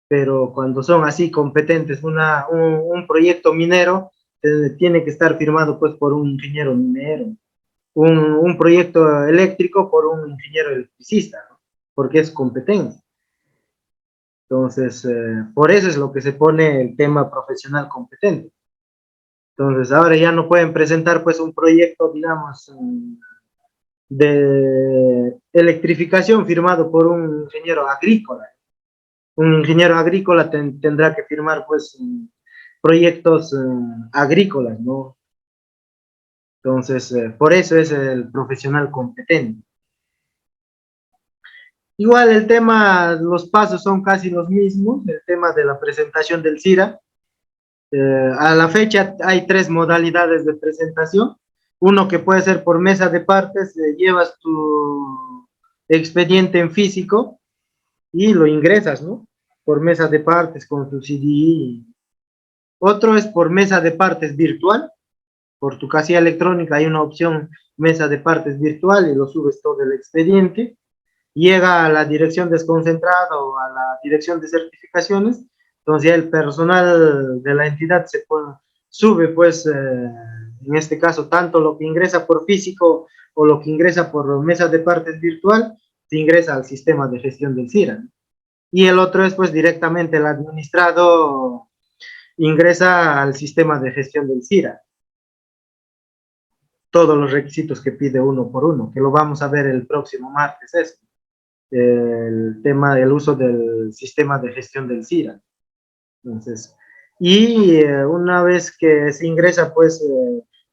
Pero cuando son así competentes, un proyecto minero tiene que estar firmado pues por un ingeniero minero, un proyecto eléctrico por un ingeniero electricista, ¿no? Porque es competencia. Entonces, por eso es lo que se pone el tema profesional competente. Entonces, ahora ya no pueden presentar pues un proyecto, digamos, de electrificación firmado por un ingeniero agrícola. Un ingeniero agrícola tendrá que firmar pues proyectos agrícolas, ¿no? Entonces, por eso es el profesional competente. Igual el tema, los pasos son casi los mismos, el tema de la presentación del CIRA. A la fecha hay tres modalidades de presentación. Uno que puede ser por mesa de partes, llevas tu expediente en físico y lo ingresas, ¿no? Por mesa de partes con tu CD. Otro es por mesa de partes virtual. Por tu casilla electrónica hay una opción mesa de partes virtual y lo subes todo el expediente. Llega a la dirección desconcentrada o a la dirección de certificaciones, entonces ya el personal de la entidad sube, pues, en este caso, tanto lo que ingresa por físico o lo que ingresa por mesa de partes virtual, se ingresa al sistema de gestión del CIRA. Y el otro es, pues, directamente el administrado ingresa al sistema de gestión del CIRA. Todos los requisitos que pide uno por uno, que lo vamos a ver el próximo martes, eso. El tema del uso del sistema de gestión del CIRA. Entonces, y una vez que se ingresa, pues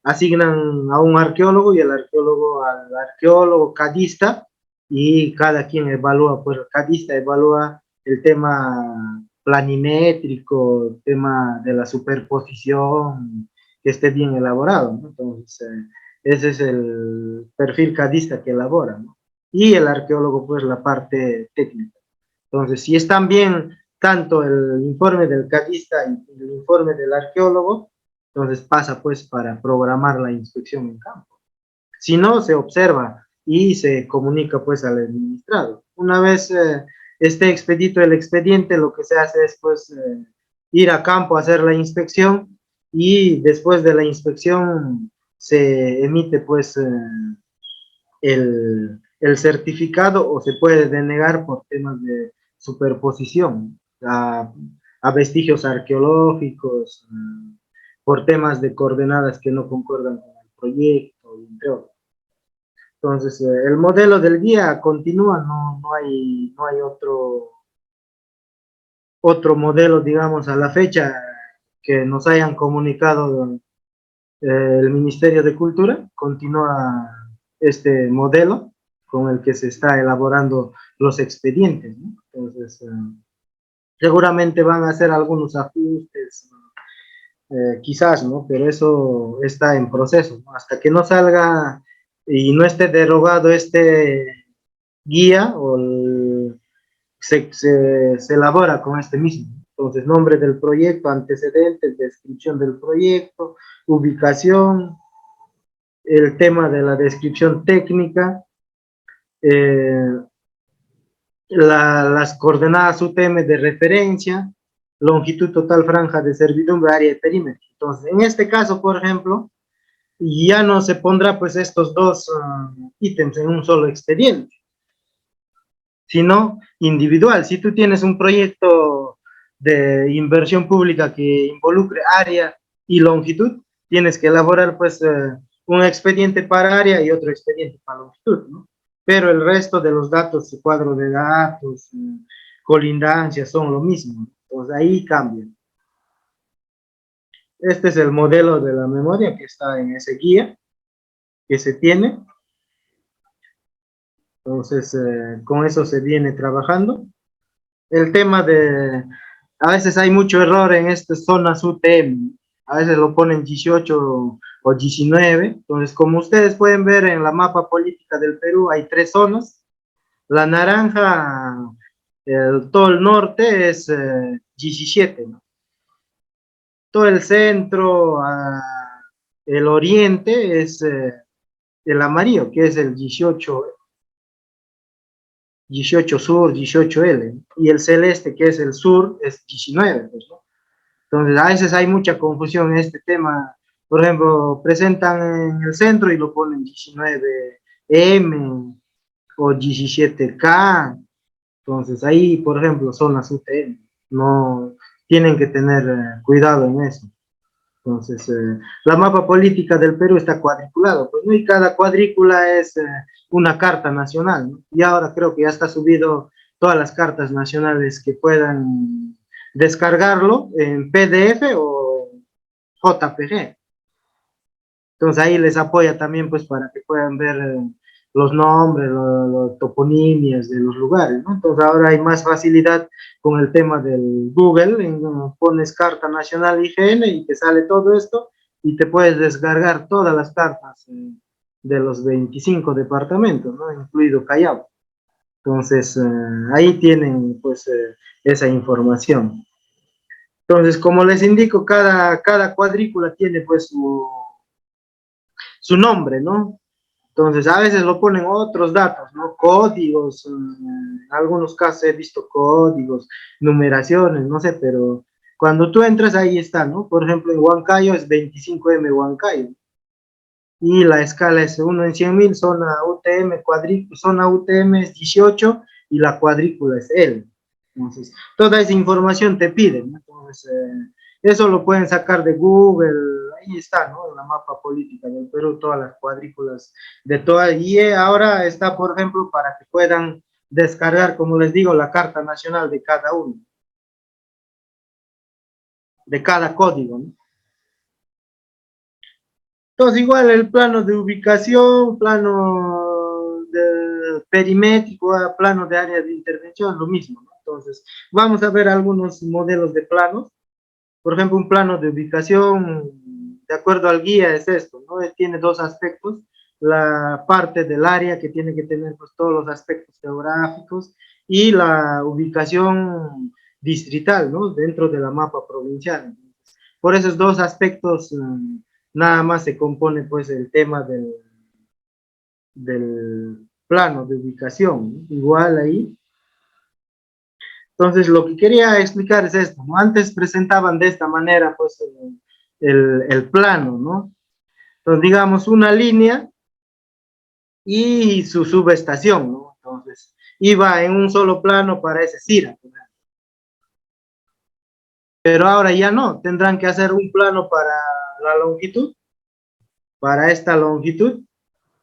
asignan a un arqueólogo y el arqueólogo al arqueólogo cadista y cada quien evalúa, pues el cadista evalúa el tema planimétrico, tema de la superposición, que esté bien elaborado, ¿no? Entonces, ese es el perfil cadista que elabora, ¿no? Y el arqueólogo, pues, la parte técnica. Entonces, si están bien tanto el informe del cadista y el informe del arqueólogo, entonces pasa, pues, para programar la inspección en campo. Si no, se observa y se comunica, pues, al administrado. Una vez esté expedito el expediente, lo que se hace es, pues, ir a campo a hacer la inspección, y después de la inspección se emite, pues, el certificado, o se puede denegar por temas de superposición a vestigios arqueológicos, por temas de coordenadas que no concuerdan con el proyecto, entre otros. Entonces, el modelo del guía continúa, no hay otro modelo, digamos, a la fecha que nos hayan comunicado el Ministerio de Cultura. Continúa este modelo con el que se está elaborando los expedientes, ¿no? Entonces, seguramente van a hacer algunos ajustes, quizás, ¿no? Pero eso está en proceso, ¿no? Hasta que no salga y no esté derogado este guía, se elabora con este mismo. Entonces, nombre del proyecto, antecedentes, descripción del proyecto, ubicación, el tema de la descripción técnica, eh, las coordenadas UTM de referencia, longitud total franja de servidumbre, área de perímetro. Entonces, en este caso, por ejemplo, ya no se pondrá, pues, estos dos ítems en un solo expediente, sino individual. Si tú tienes un proyecto de inversión pública que involucre área y longitud, tienes que elaborar, pues, un expediente para área y otro expediente para longitud, ¿no? Pero el resto de los datos, cuadro de datos, colindancias, son lo mismo. Entonces ahí cambian. Este es el modelo de la memoria que está en ese guía que se tiene. Entonces, con eso se viene trabajando. El tema de, a veces hay mucho error en estas zonas UTM, a veces lo ponen 18 o 19, entonces, como ustedes pueden ver en la mapa política del Perú, hay tres zonas. La naranja, todo el norte es 17, ¿no? Todo el centro, el oriente es el amarillo, que es el 18 sur, 18L, y el celeste, que es el sur, es 19, pues, ¿no? Entonces, a veces hay mucha confusión en este tema. Por ejemplo, presentan en el centro y lo ponen 19M o 17K. Entonces, ahí, por ejemplo, son las UTM. No tienen que tener cuidado en eso. Entonces, la mapa política del Perú está cuadriculado, pues, ¿no? Y cada cuadrícula es una carta nacional, ¿no? Y ahora creo que ya está subido todas las cartas nacionales que puedan descargarlo en PDF o JPG. Entonces ahí les apoya también, pues, para que puedan ver los nombres, los toponimias de los lugares, ¿no? Entonces ahora hay más facilidad con el tema del Google, pones carta nacional IGN y te sale todo esto, y te puedes descargar todas las cartas de los 25 departamentos, ¿no? Incluido Callao. Entonces, ahí tienen, pues, esa información. Entonces, como les indico, cada cuadrícula tiene, pues, su nombre, ¿no? Entonces, a veces lo ponen otros datos, ¿no? Códigos, en algunos casos he visto códigos, numeraciones, no sé, pero cuando tú entras, ahí está, ¿no? Por ejemplo, en Huancayo es 25M Huancayo, y la escala es 1 en 100.000, zona UTM, zona UTM es 18, y la cuadrícula es L. Entonces, toda esa información te piden, ¿no? Entonces, eso lo pueden sacar de Google, ahí está, ¿no? En la mapa política del Perú, todas las cuadrículas de todas, y ahora está, por ejemplo, para que puedan descargar, como les digo, la carta nacional de cada uno, de cada código, ¿no? Entonces, igual el plano de ubicación, plano de perimétrico, plano de área de intervención, lo mismo, ¿no? Entonces, vamos a ver algunos modelos de planos. Por ejemplo, un plano de ubicación, de acuerdo al guía, es esto, ¿no? Tiene dos aspectos, la parte del área que tiene que tener pues, todos los aspectos geográficos y la ubicación distrital, ¿no? Dentro de la mapa provincial. Por esos dos aspectos, nada más se compone pues el tema del plano de ubicación, ¿no? Igual ahí. Entonces, lo que quería explicar es esto, ¿no? Antes presentaban de esta manera, pues, el plano, ¿no? Entonces, digamos, una línea y su subestación, ¿no? Entonces, iba en un solo plano para ese CIRA, ¿no? Pero ahora ya no, tendrán que hacer un plano para la longitud, para esta longitud,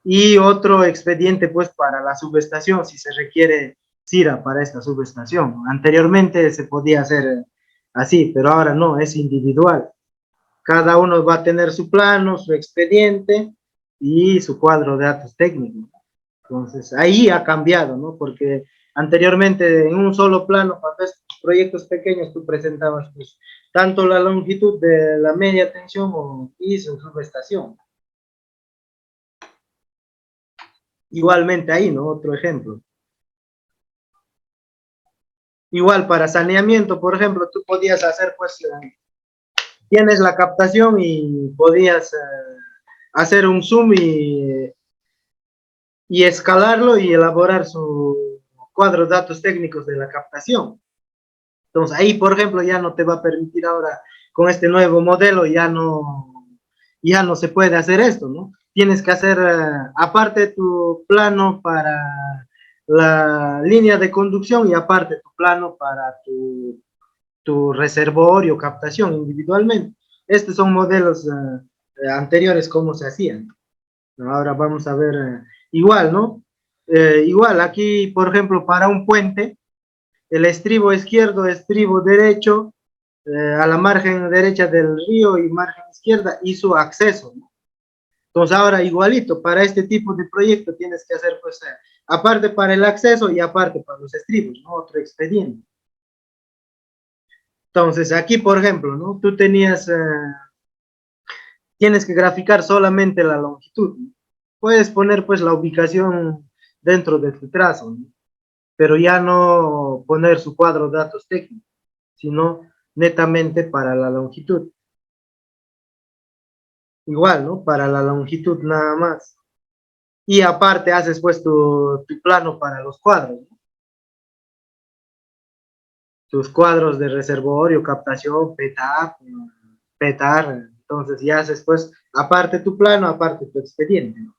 y otro expediente, pues, para la subestación, si se requiere CIRA para esta subestación. Anteriormente se podía hacer así, pero ahora no, es individual. Cada uno va a tener su plano, su expediente y su cuadro de datos técnicos. Entonces, ahí ha cambiado, ¿no? Porque anteriormente en un solo plano, para estos proyectos pequeños, tú presentabas pues, tanto la longitud de la media tensión y su subestación. Igualmente ahí, ¿no? Otro ejemplo. Igual para saneamiento, por ejemplo, tú podías hacer, pues, tienes la captación y podías hacer un zoom y escalarlo y elaborar su cuadro de datos técnicos de la captación. Entonces ahí, por ejemplo, ya no te va a permitir ahora, con este nuevo modelo, ya no se puede hacer esto, ¿no? Tienes que hacer, aparte tu plano para la línea de conducción y aparte tu plano para tu reservorio, captación individualmente. Estos son modelos anteriores, cómo se hacían. Ahora vamos a ver, igual, ¿no? Igual, aquí, por ejemplo, para un puente, el estribo izquierdo, estribo derecho, a la margen derecha del río y margen izquierda, y su acceso, ¿no? Entonces ahora igualito, para este tipo de proyecto tienes que hacer, pues, aparte para el acceso y aparte para los estribos, ¿no? Otro expediente. Entonces aquí, por ejemplo, ¿no? Tú tienes que graficar solamente la longitud, ¿no? Puedes poner, pues, la ubicación dentro de tu trazo, ¿no? Pero ya no poner su cuadro de datos técnicos, sino netamente para la longitud. Igual, ¿no? Para la longitud nada más. Y aparte haces pues tu plano para los cuadros, ¿no? Tus cuadros de reservorio, captación, PETAR, PETAR. Entonces ya haces pues, aparte tu plano, aparte tu expediente, ¿no?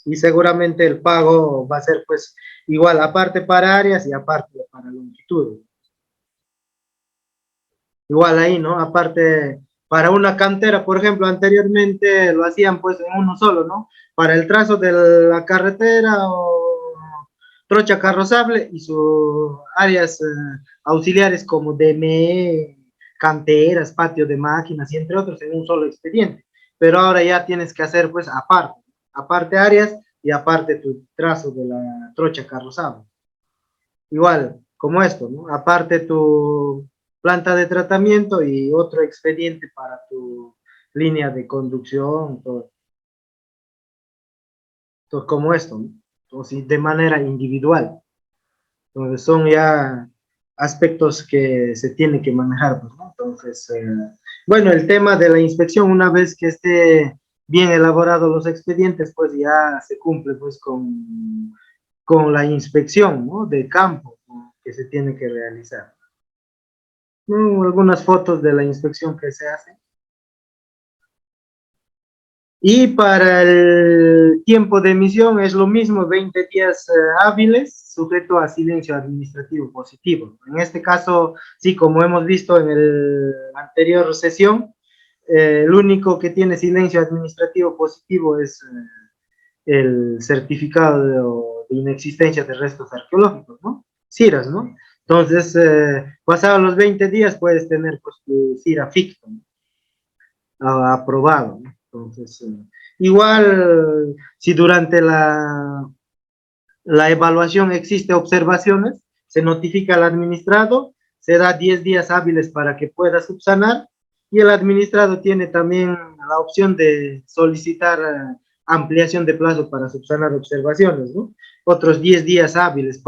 Y seguramente el pago va a ser pues igual, aparte para áreas y aparte para longitud. Igual ahí, ¿no? Aparte, para una cantera, por ejemplo, anteriormente lo hacían pues en uno solo, ¿no? Para el trazo de la carretera o trocha carrozable y sus áreas auxiliares como DME, canteras, patio de máquinas y entre otros en un solo expediente. Pero ahora ya tienes que hacer pues aparte, aparte áreas y aparte tu trazo de la trocha carrozable. Igual, como esto, ¿no? Aparte tu planta de tratamiento y otro expediente para tu línea de conducción, todo como esto, ¿no? Entonces, de manera individual. Entonces, son ya aspectos que se tienen que manejar, pues, ¿no? Entonces, bueno, el tema de la inspección, una vez que esté bien elaborados los expedientes, pues ya se cumple, pues, con la inspección, ¿no? De campo, ¿no? Que se tiene que realizar. Algunas fotos de la inspección que se hace. Y para el tiempo de emisión es lo mismo, 20 días hábiles, sujeto a silencio administrativo positivo. En este caso, sí, como hemos visto en el anterior sesión, el único que tiene silencio administrativo positivo es el certificado de inexistencia de restos arqueológicos, ¿no? CIRAS, ¿no? Entonces, pasados los 20 días puedes tener pues tu CIRA ficto, ¿no? Aprobado, ¿no? Entonces, igual, si durante la evaluación existe observaciones, se notifica al administrado, se da 10 días hábiles para que pueda subsanar, y el administrado tiene también la opción de solicitar ampliación de plazo para subsanar observaciones, ¿no? Otros 10 días hábiles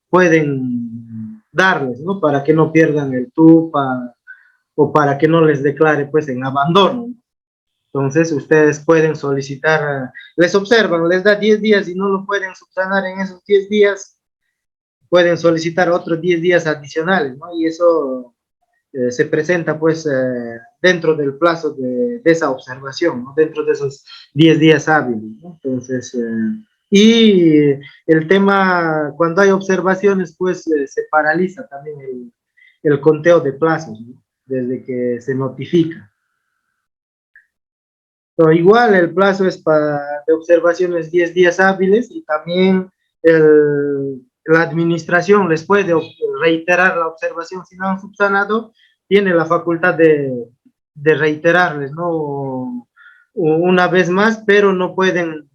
pueden darles, ¿no? Para que no pierdan el TUPA o para que no les declare pues en abandono. Entonces ustedes pueden solicitar, les observan, les da 10 días y no lo pueden subsanar en esos 10 días, pueden solicitar otros 10 días adicionales, ¿no? Y eso se presenta pues dentro del plazo de esa observación, ¿no? Dentro de esos 10 días hábiles, ¿no? Entonces, y el tema, cuando hay observaciones, pues se paraliza también el conteo de plazos, ¿no? Desde que se notifica. Pero igual el plazo es de observaciones 10 días hábiles, y también la administración les puede reiterar la observación si no han subsanado, tiene la facultad de reiterarles, ¿no? Una vez más, pero no pueden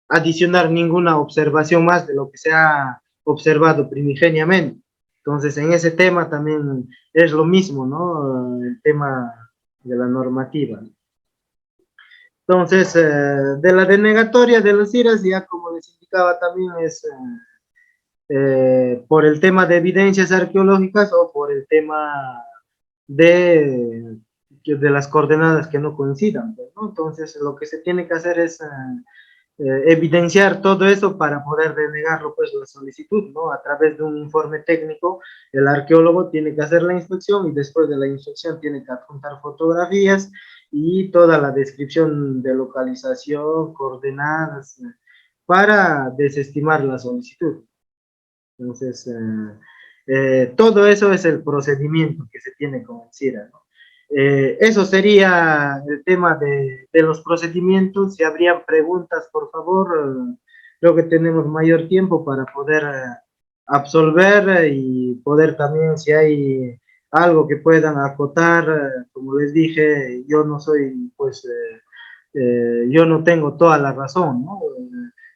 adicionar ninguna observación más de lo que se ha observado primigeniamente. Entonces, en ese tema también es lo mismo, ¿no? El tema de la normativa. Entonces, de la denegatoria de las IRAS, ya como les indicaba también, es por el tema de evidencias arqueológicas o por el tema de las coordenadas que no coincidan, pues, ¿no? Entonces, lo que se tiene que hacer es evidenciar todo eso para poder denegarlo, pues, la solicitud, ¿no? A través de un informe técnico, el arqueólogo tiene que hacer la inspección, y después de la inspección tiene que adjuntar fotografías y toda la descripción de localización, coordenadas, para desestimar la solicitud. Entonces, todo eso es el procedimiento que se tiene con el CIRA, ¿no? Eso sería el tema de los procedimientos. Si habrían preguntas, por favor, creo que tenemos mayor tiempo para poder absolver y poder también, si hay algo que puedan acotar, como les dije, yo no soy, pues, yo no tengo toda la razón, ¿no?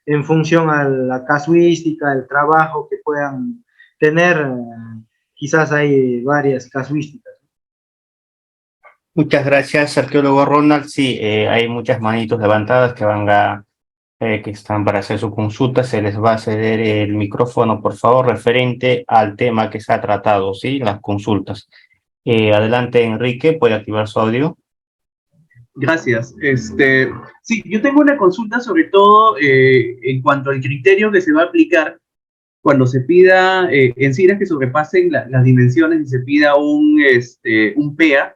En función a la casuística, el trabajo que puedan tener, quizás hay varias casuísticas. Muchas gracias, arqueólogo Ronald. Sí, hay muchas manitos levantadas que están para hacer su consulta. Se les va a ceder el micrófono, por favor, referente al tema que se ha tratado, ¿sí? Las consultas. Adelante, Enrique, puede activar su audio. Gracias. Sí, yo tengo una consulta sobre todo en cuanto al criterio que se va a aplicar cuando se pida en CIRAS que sobrepasen las dimensiones y se pida un PEA.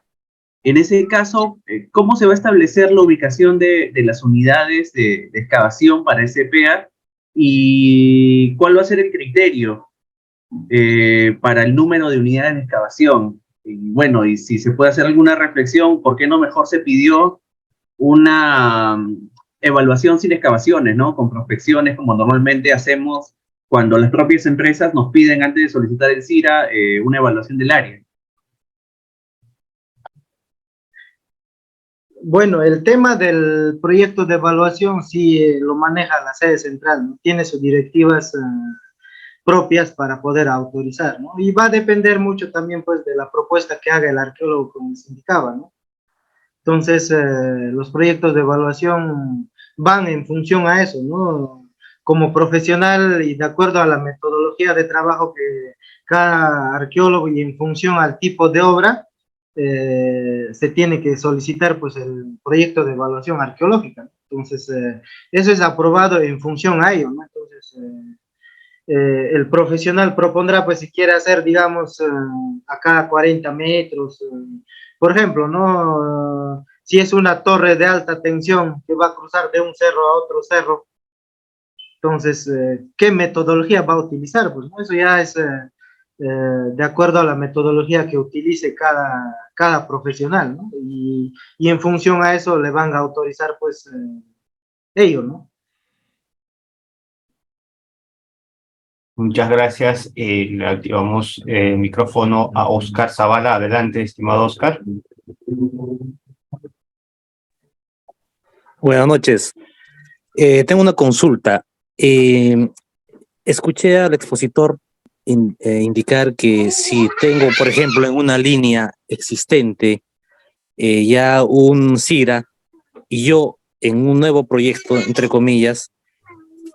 En ese caso, ¿cómo se va a establecer la ubicación de las unidades de excavación para ese PEA? ¿Y cuál va a ser el criterio para el número de unidades de excavación? Y bueno, y si se puede hacer alguna reflexión, ¿por qué no mejor se pidió una evaluación sin excavaciones, ¿no? Con prospecciones, como normalmente hacemos cuando las propias empresas nos piden antes de solicitar el CIRA una evaluación del área? Bueno, el tema del proyecto de evaluación sí lo maneja la sede central, ¿no? Tiene sus directivas propias para poder autorizar, ¿no? Y va a depender mucho también, pues, de la propuesta que haga el arqueólogo, como les indicaba, ¿no? Entonces, los proyectos de evaluación van en función a eso, ¿no? Como profesional y de acuerdo a la metodología de trabajo que cada arqueólogo, y en función al tipo de obra, se tiene que solicitar, pues, el proyecto de evaluación arqueológica. Entonces, eso es aprobado en función a ello, ¿no? Entonces, el profesional propondrá, pues, si quiere hacer, digamos, a cada 40 metros, por ejemplo, ¿no? Si es una torre de alta tensión que va a cruzar de un cerro a otro cerro, entonces, ¿qué metodología va a utilizar? Pues, ¿no? Eso ya es de acuerdo a la metodología que utilice cada profesional, ¿no? Y en función a eso le van a autorizar, pues, ellos, ¿no? Muchas gracias. Le activamos el micrófono a Oscar Zavala. Adelante, estimado Oscar. Buenas noches. Tengo una consulta. Escuché al expositor indicar que si tengo, por ejemplo, en una línea existente ya un CIRA y yo en un nuevo proyecto, entre comillas,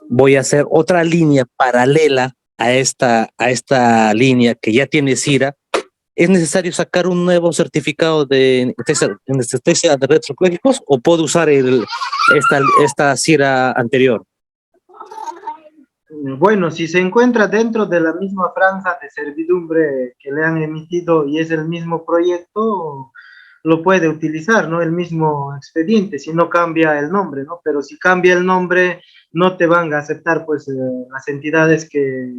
voy a hacer otra línea paralela a esta línea que ya tiene CIRA, ¿es necesario sacar un nuevo certificado de anestesia de retroquímicos o puedo usar esta CIRA anterior? Bueno, si se encuentra dentro de la misma franja de servidumbre que le han emitido y es el mismo proyecto, lo puede utilizar, ¿no? El mismo expediente, si no cambia el nombre, ¿no? Pero si cambia el nombre, no te van a aceptar, pues, las entidades que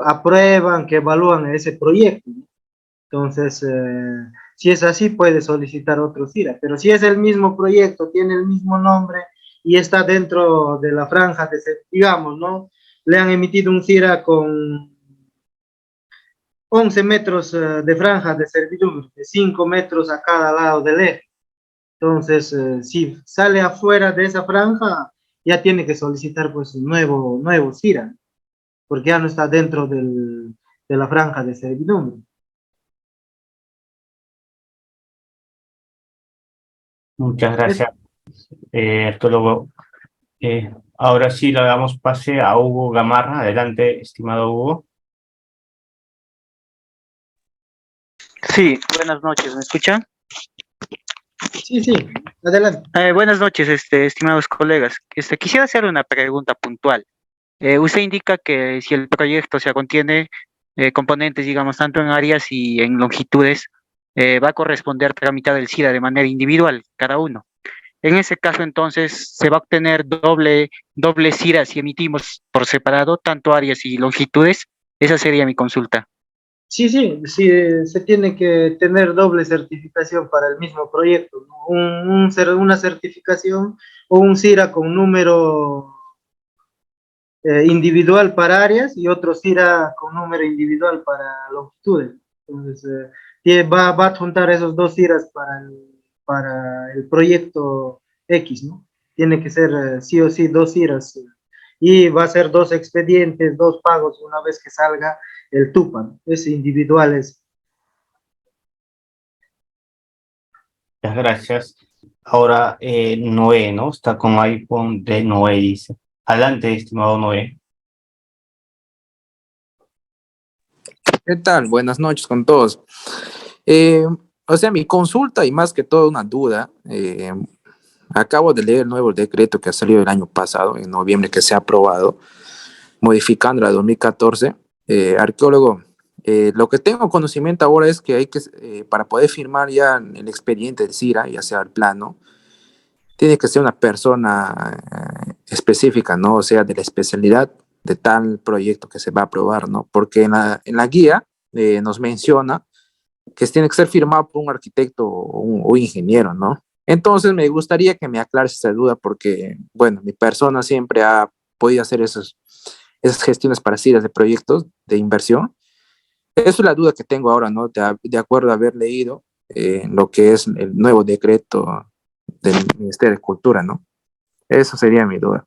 aprueban, que evalúan ese proyecto, ¿no? Entonces, si es así, puede solicitar otro CIRA, pero si es el mismo proyecto, tiene el mismo nombre y está dentro de la franja de, digamos, ¿no? Le han emitido un CIRA con 11 metros de franja de servidumbre, de 5 metros a cada lado del eje. Entonces, si sale afuera de esa franja, ya tiene que solicitar pues un nuevo CIRA, porque ya no está dentro de la franja de servidumbre. Muchas gracias, arqueólogo. Ahora sí le damos pase a Hugo Gamarra. Adelante, estimado Hugo. Sí, buenas noches, ¿me escuchan? Sí, sí, adelante. Buenas noches, estimados colegas. Quisiera hacer una pregunta puntual. Usted indica que si el proyecto, o sea, contiene componentes, digamos, tanto en áreas y en longitudes, va a corresponder tramitar el SIDA de manera individual, cada uno. En ese caso, entonces, se va a obtener doble SIDA si emitimos por separado, tanto áreas y longitudes. Esa sería mi consulta. Sí, sí, sí, se tiene que tener doble certificación para el mismo proyecto, ¿no? Una certificación o un CIRA con número individual para áreas y otro CIRA con número individual para longitudes. Entonces, va a juntar esos dos CIRAs para el proyecto X, ¿no? Tiene que ser sí o sí dos CIRAs y va a ser dos expedientes, dos pagos una vez que salga el TUPAN, es individual. Muchas gracias. Ahora Noé, ¿no? Está con iPhone de Noé, dice. Adelante, estimado Noé. ¿Qué tal? Buenas noches con todos. Eh, o sea, mi consulta y más que todo una duda. Acabo de leer el nuevo decreto que ha salido el año pasado, en noviembre, que se ha aprobado, modificando la 2014. Arqueólogo, lo que tengo conocimiento ahora es que hay que, para poder firmar ya el expediente del CIRA, ya sea el plano, tiene que ser una persona específica, ¿no? O sea, de la especialidad de tal proyecto que se va a aprobar, ¿no? Porque en la guía nos menciona que tiene que ser firmado por un arquitecto o un ingeniero, ¿no? Entonces me gustaría que me aclares esa duda porque, bueno, mi persona siempre ha podido hacer esas gestiones parecidas de proyectos de inversión. Esa es la duda que tengo ahora, ¿no? De acuerdo a haber leído lo que es el nuevo decreto del Ministerio de Cultura, ¿no? Eso sería mi duda.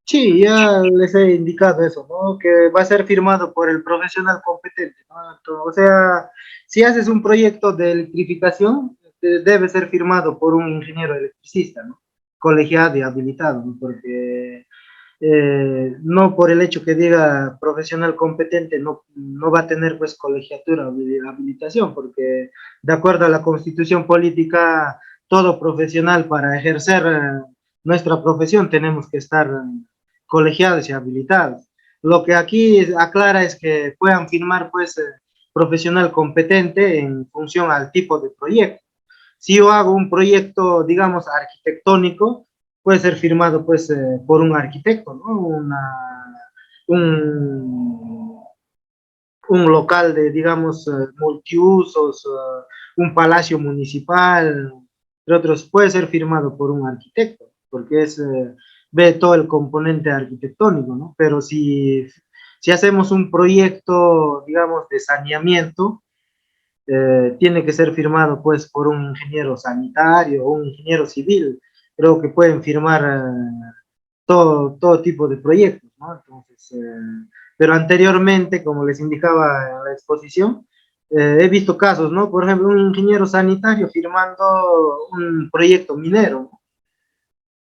Sí, ya les he indicado eso, ¿no? Que va a ser firmado por el profesional competente, ¿no? O sea, si haces un proyecto de electrificación, debe ser firmado por un ingeniero electricista, ¿no? Colegiado y habilitado, ¿no? Porque no por el hecho que diga profesional competente, no va a tener pues colegiatura o habilitación, porque de acuerdo a la Constitución política, todo profesional para ejercer nuestra profesión tenemos que estar colegiados y habilitados. Lo que aquí aclara es que puedan firmar pues profesional competente en función al tipo de proyecto. Si yo hago un proyecto, digamos, arquitectónico, puede ser firmado pues por un arquitecto, ¿no? Un, un local de, digamos, multiusos, un palacio municipal, entre otros, puede ser firmado por un arquitecto, porque ve todo el componente arquitectónico, ¿no? Pero si hacemos un proyecto, digamos, de saneamiento, tiene que ser firmado pues por un ingeniero sanitario o un ingeniero civil. Creo que pueden firmar todo tipo de proyectos, ¿no? Entonces, pero anteriormente, como les indicaba en la exposición, he visto casos, ¿no? Por ejemplo, un ingeniero sanitario firmando un proyecto minero, ¿no?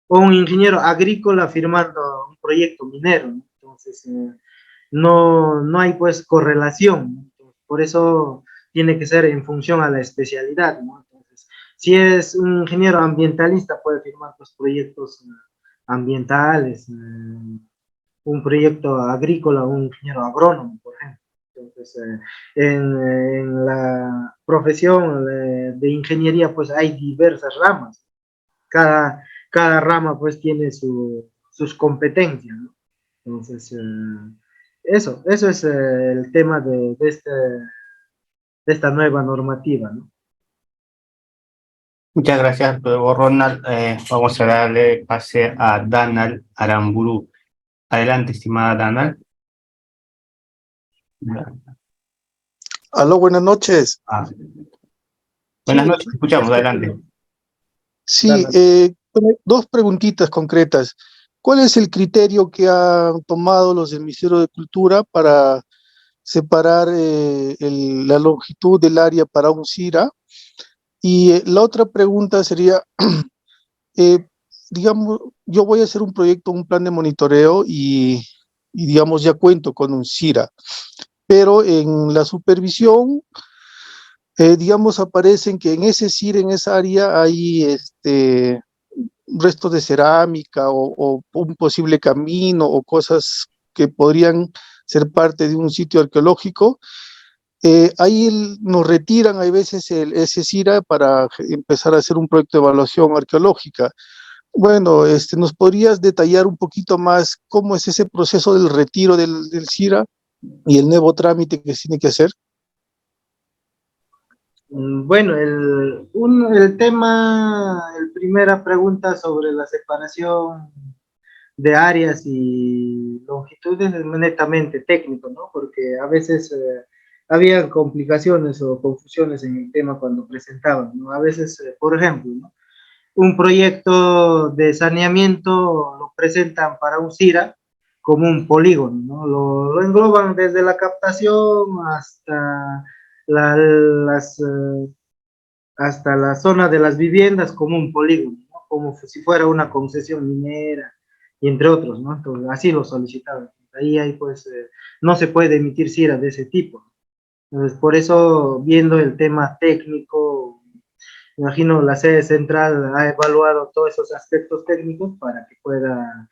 O un ingeniero agrícola firmando un proyecto minero, ¿no? Entonces, no hay pues correlación, ¿no? Por eso tiene que ser en función a la especialidad, ¿no? Entonces, si es un ingeniero ambientalista, puede firmar pues proyectos ambientales, un proyecto agrícola, un ingeniero agrónomo, por ejemplo. Entonces, en la profesión de ingeniería, pues hay diversas ramas. Cada rama, pues, tiene sus competencias, ¿no? Entonces, eso es el tema de esta nueva normativa, ¿no? Muchas gracias, luego Ronald. Vamos a darle pase a Danal Aramburu. Adelante, estimada Danal. Aló, buenas noches. Ah, buenas Sí, noches, escuchamos, adelante. sí, dos preguntitas concretas. ¿Cuál es el criterio que han tomado los del Ministerio de Cultura para separar la longitud del área para un CIRA? Y la otra pregunta sería, eh, digamos, yo voy a hacer un proyecto, un plan de monitoreo digamos, ya cuento con un CIRA, pero en la supervisión digamos, aparecen que en ese CIR, en esa área, hay restos de cerámica o un posible camino o cosas que podrían ser parte de un sitio arqueológico. Ahí nos retiran, hay veces, ese CIRA para empezar a hacer un proyecto de evaluación arqueológica. Bueno, ¿nos podrías detallar un poquito más cómo es ese proceso del retiro del CIRA y el nuevo trámite que se tiene que hacer? Bueno, el tema, el primera pregunta sobre la separación de áreas y longitudes es netamente técnico, ¿no? Porque a veces había complicaciones o confusiones en el tema cuando presentaban, ¿no? A veces, por ejemplo, ¿no? Un proyecto de saneamiento lo presentan para un CIRA como un polígono, ¿no? Lo engloban desde la captación las hasta la zona de las viviendas como un polígono, ¿no? Como si fuera una concesión minera, y entre otros, ¿no? Entonces, así lo solicitaban. Ahí pues, no se puede emitir CIRA de ese tipo. Entonces, por eso, viendo el tema técnico, imagino la sede central ha evaluado todos esos aspectos técnicos para que pueda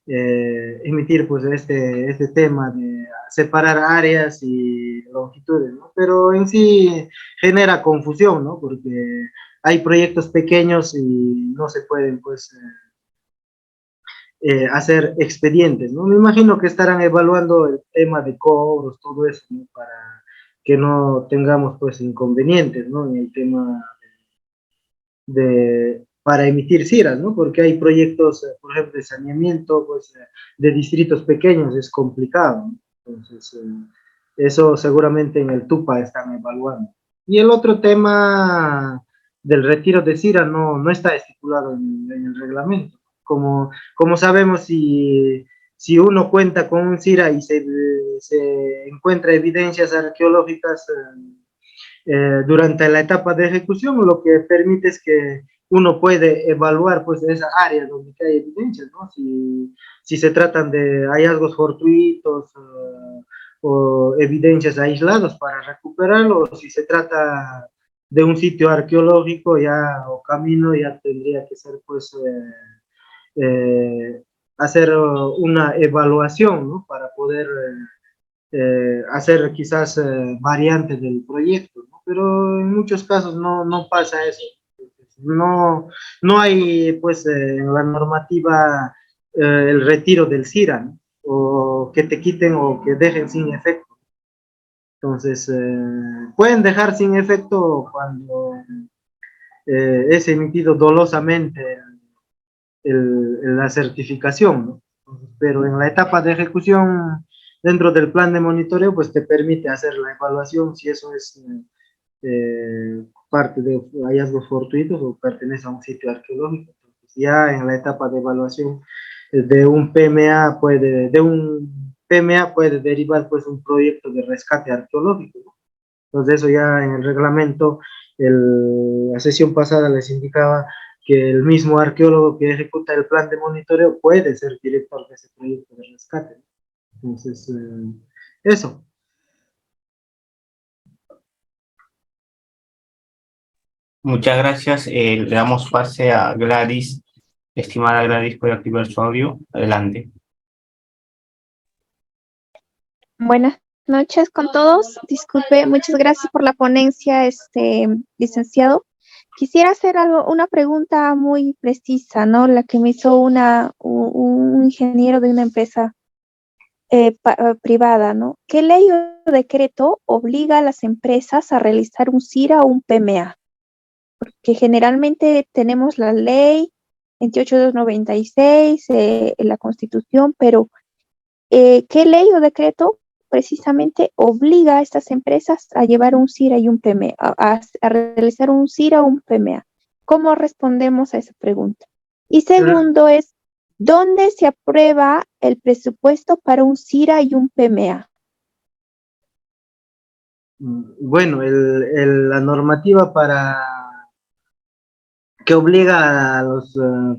emitir pues este tema de separar áreas y longitudes, ¿no? Pero en sí genera confusión, ¿no? Porque hay proyectos pequeños y no se pueden pues hacer expedientes, ¿no? Me imagino que estarán evaluando el tema de cobros, todo eso, ¿no? Para que no tengamos pues inconvenientes, ¿no? En el tema para emitir CIRAS, ¿no? Porque hay proyectos, por ejemplo, de saneamiento, pues, de distritos pequeños, es complicado, ¿no? Entonces, eso seguramente en el TUPA están evaluando. Y el otro tema del retiro de CIRA no está estipulado en el reglamento. Como sabemos, si uno cuenta con un CIRA y se encuentra evidencias arqueológicas durante la etapa de ejecución, lo que permite es que uno puede evaluar pues esa área donde hay evidencias, ¿no? Si se tratan de hallazgos fortuitos o evidencias aisladas para recuperarlo, o si se trata de un sitio arqueológico ya o camino, ya tendría que ser pues hacer una evaluación, ¿no? Para poder hacer quizás variantes del proyecto, ¿no? Pero en muchos casos no pasa eso. No hay, pues, en la normativa el retiro del CIRA, ¿no? O que te quiten o que dejen sin efecto. Entonces, pueden dejar sin efecto cuando es emitido dolosamente la certificación, ¿no? Pero en la etapa de ejecución, dentro del plan de monitoreo, pues te permite hacer la evaluación si eso es parte de hallazgos fortuitos o pertenece a un sitio arqueológico. Entonces, ya en la etapa de evaluación de un PMA, de un PMA puede derivar pues un proyecto de rescate arqueológico, ¿no? Entonces eso ya en el reglamento, la sesión pasada les indicaba que el mismo arqueólogo que ejecuta el plan de monitoreo puede ser director de ese proyecto de rescate, ¿no? Entonces, eso. Muchas gracias. Le damos pase a Gladys. Estimada Gladys, puede activar su audio. Adelante. Buenas noches con todos. Disculpe, muchas gracias por la ponencia, licenciado. Quisiera hacer una pregunta muy precisa, ¿no? La que me hizo un ingeniero de una empresa privada, ¿no? ¿Qué ley o decreto obliga a las empresas a realizar un CIRA o un PMA? Porque generalmente tenemos la ley 28296, en la Constitución, pero ¿qué ley o decreto precisamente obliga a estas empresas a llevar un CIRA y un PMA, a realizar un CIRA o un PMA? ¿Cómo respondemos a esa pregunta? Y segundo es, ¿dónde se aprueba el presupuesto para un CIRA y un PMA? Bueno, la normativa que obliga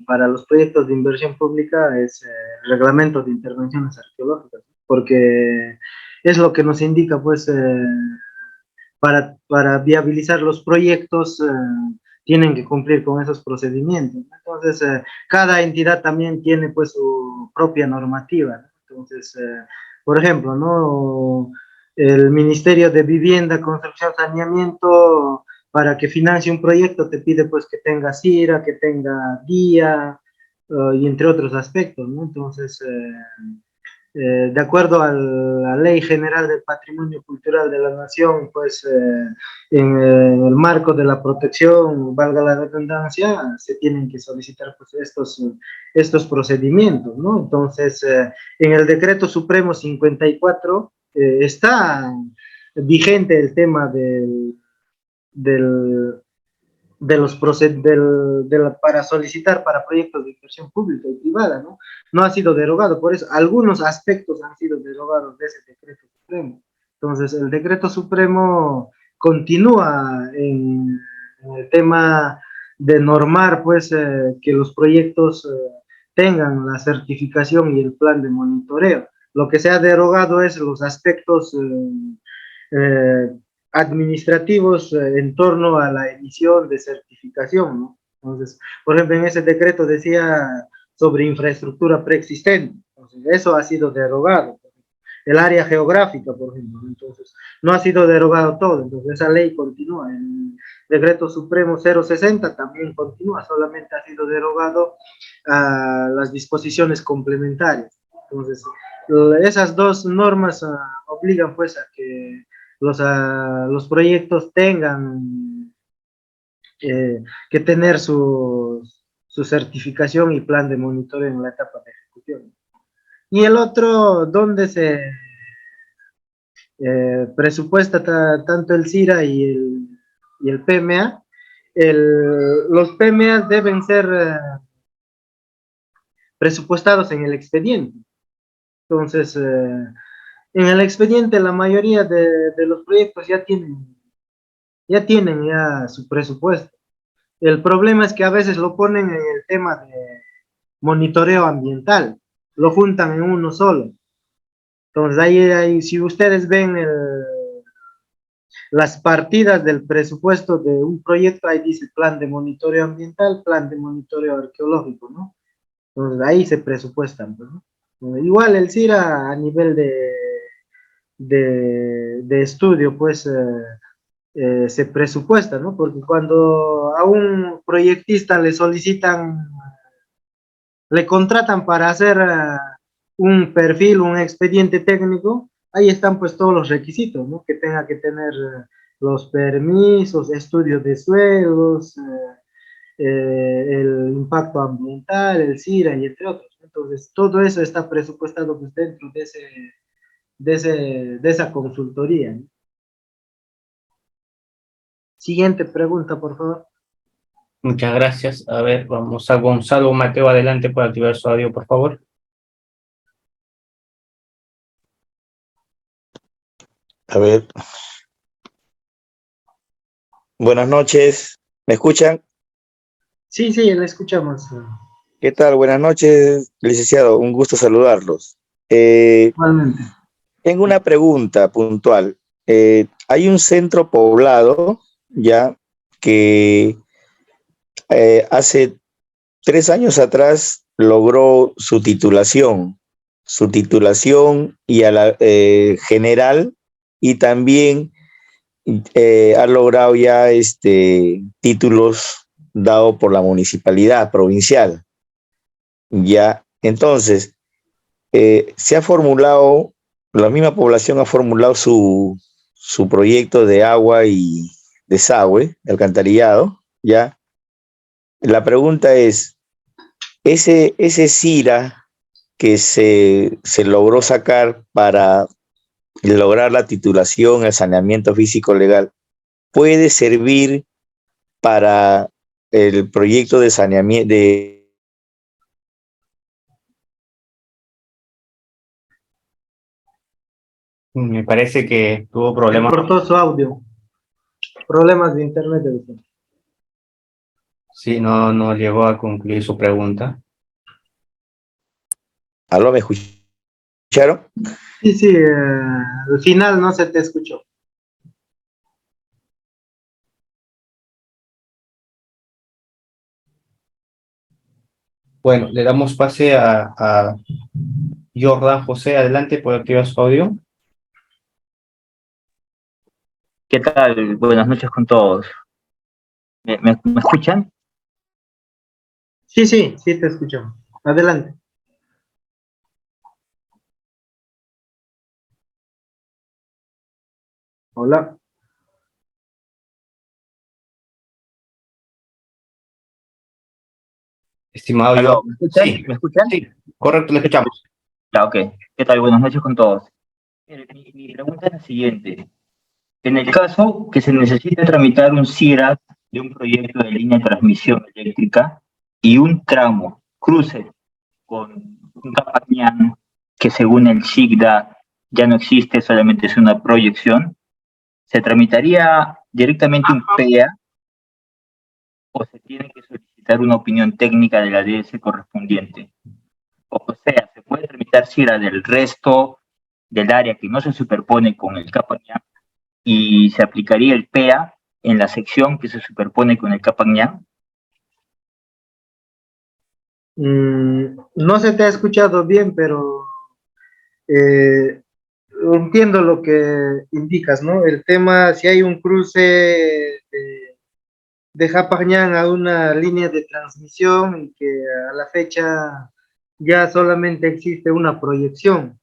para los proyectos de inversión pública es el reglamento de intervenciones arqueológicas, porque es lo que nos indica, pues, para viabilizar los proyectos, tienen que cumplir con esos procedimientos. Entonces, cada entidad también tiene, pues, su propia normativa, ¿no? Entonces, por ejemplo, ¿no? El Ministerio de Vivienda, Construcción, Saneamiento, para que financie un proyecto, te pide, pues, que tenga CIRA, que tenga guía, y entre otros aspectos, ¿no? Entonces, de acuerdo a la Ley General del Patrimonio Cultural de la Nación, pues en el marco de la protección, valga la redundancia, se tienen que solicitar pues, estos procedimientos, ¿no? Entonces, en el Decreto Supremo 54 está vigente el tema del, para solicitar para proyectos de inversión pública y privada, ¿no? No ha sido derogado, por eso algunos aspectos han sido derogados de ese decreto supremo. Entonces, el decreto supremo continúa en el tema de normar, pues, que los proyectos tengan la certificación y el plan de monitoreo. Lo que se ha derogado es los aspectos eh, administrativos en torno a la emisión de certificación, ¿no? Entonces, por ejemplo, en ese decreto decía sobre infraestructura preexistente, entonces eso ha sido derogado. El área geográfica, por ejemplo, entonces no ha sido derogado todo, entonces esa ley continúa. El decreto supremo 060 también continúa, solamente ha sido derogado a las disposiciones complementarias. Entonces, esas dos normas obligan pues a que los proyectos tengan que tener su certificación y plan de monitoreo en la etapa de ejecución. Y el otro, donde se presupuesta tanto el CIRA y el PMA, los PMA deben ser presupuestados en el expediente. Entonces, en el expediente la mayoría de los proyectos ya tienen ya su presupuesto. El problema es que a veces lo ponen en el tema de monitoreo ambiental, lo juntan en uno solo. Entonces ahí si ustedes ven las partidas del presupuesto de un proyecto, ahí dice plan de monitoreo ambiental, plan de monitoreo arqueológico, ¿no? Entonces ahí se presupuestan, pues, ¿no? Igual el CIRA a nivel de estudio, pues se presupuesta, ¿no? Porque cuando a un proyectista le solicitan, le contratan para hacer un perfil, un expediente técnico, ahí están pues todos los requisitos, ¿no? Que tenga que tener los permisos, estudios de suelos, el impacto ambiental, el CIRA y entre otros. Entonces, todo eso está presupuestado pues, dentro de esa consultoría, ¿no? Siguiente pregunta, por favor. Muchas gracias. A ver, vamos a Gonzalo Mateo. Adelante, puede activar su audio, por favor. A ver. Buenas noches. ¿Me escuchan? Sí, sí, la escuchamos. ¿Qué tal? Buenas noches, licenciado. Un gusto saludarlos. Igualmente. Tengo una pregunta puntual. Hay un centro poblado ya que hace 3 años atrás logró su titulación y a la general, y también ha logrado ya títulos dados por la municipalidad provincial. Ya, entonces, se ha formulado, la misma población ha formulado su proyecto de agua y desagüe, alcantarillado, ya. La pregunta es, ese CIRA que se logró sacar para lograr la titulación, el saneamiento físico legal, ¿puede servir para el proyecto de saneamiento Me parece que tuvo Se problemas. cortó su audio. Problemas de internet. debe ser. Sí, no llegó a concluir su pregunta. ¿Aló, me escucharon? Sí, sí, al final no se te escuchó. Bueno, le damos pase a Jordan José. Adelante, puede activar su audio. ¿Qué tal? Buenas noches con todos. ¿Me escuchan? Sí, sí, sí te escuchamos. Adelante. Hola. Estimado ¿Aló? Jordan. ¿Me escuchan? Sí, ¿Me escuchan? sí, correcto, le escuchamos. Ya, ok. ¿Qué tal? Buenas noches con todos. Mi pregunta es la siguiente. En el caso que se necesite tramitar un CIRA de un proyecto de línea de transmisión eléctrica y un tramo, cruce con un Capañán que según el SIGDA ya no existe, solamente es una proyección, ¿se tramitaría directamente un PEA o se tiene que solicitar una opinión técnica de la DS correspondiente? O sea, se puede tramitar CIRA del resto del área que no se superpone con el Capañán y se aplicaría el PEA en la sección que se superpone con el Capañán. No se te ha escuchado bien, pero entiendo lo que indicas, ¿no? El tema, si hay un cruce de Japañán a una línea de transmisión y que a la fecha ya solamente existe una proyección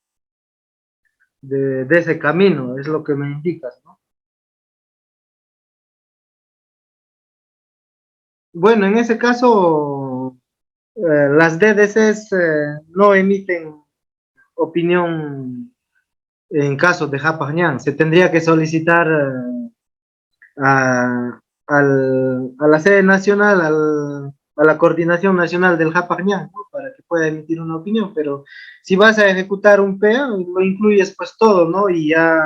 de ese camino, es lo que me indicas, ¿no? Bueno, en ese caso, las DDCs no emiten opinión en caso de Japañán. Se tendría que solicitar a la sede nacional, a la coordinación nacional del Japañán, ¿no? Para que pueda emitir una opinión, pero si vas a ejecutar un PEA, lo incluyes pues todo, ¿no? Y ya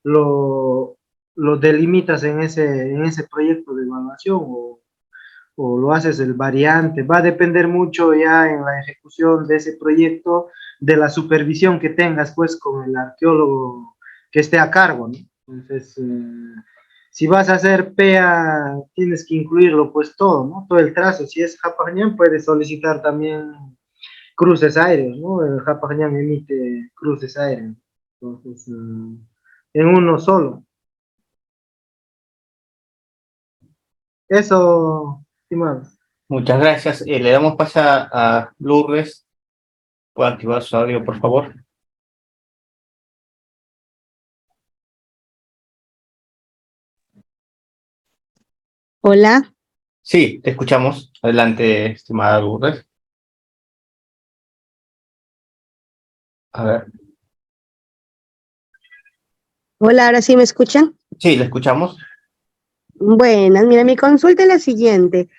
lo, lo delimitas en ese proyecto de evaluación o lo haces el variante. Va a depender mucho ya en la ejecución de ese proyecto de la supervisión que tengas pues con el arqueólogo que esté a cargo, ¿no? Entonces, si vas a hacer PEA, tienes que incluirlo pues todo, ¿no? Todo el trazo. Si es Japañán, puedes solicitar también cruces aéreos, ¿no? El Japañán emite cruces aéreos. Entonces, en uno solo. Eso, estimado. Muchas gracias. Le damos pase a Lourdes. Puede activar su audio, por favor. Hola, Sí, te escuchamos. Adelante, estimada Lourdes. A ver. hola, ahora sí me escuchan. Sí, le escuchamos. Buenas, mira, mi consulta es la siguiente.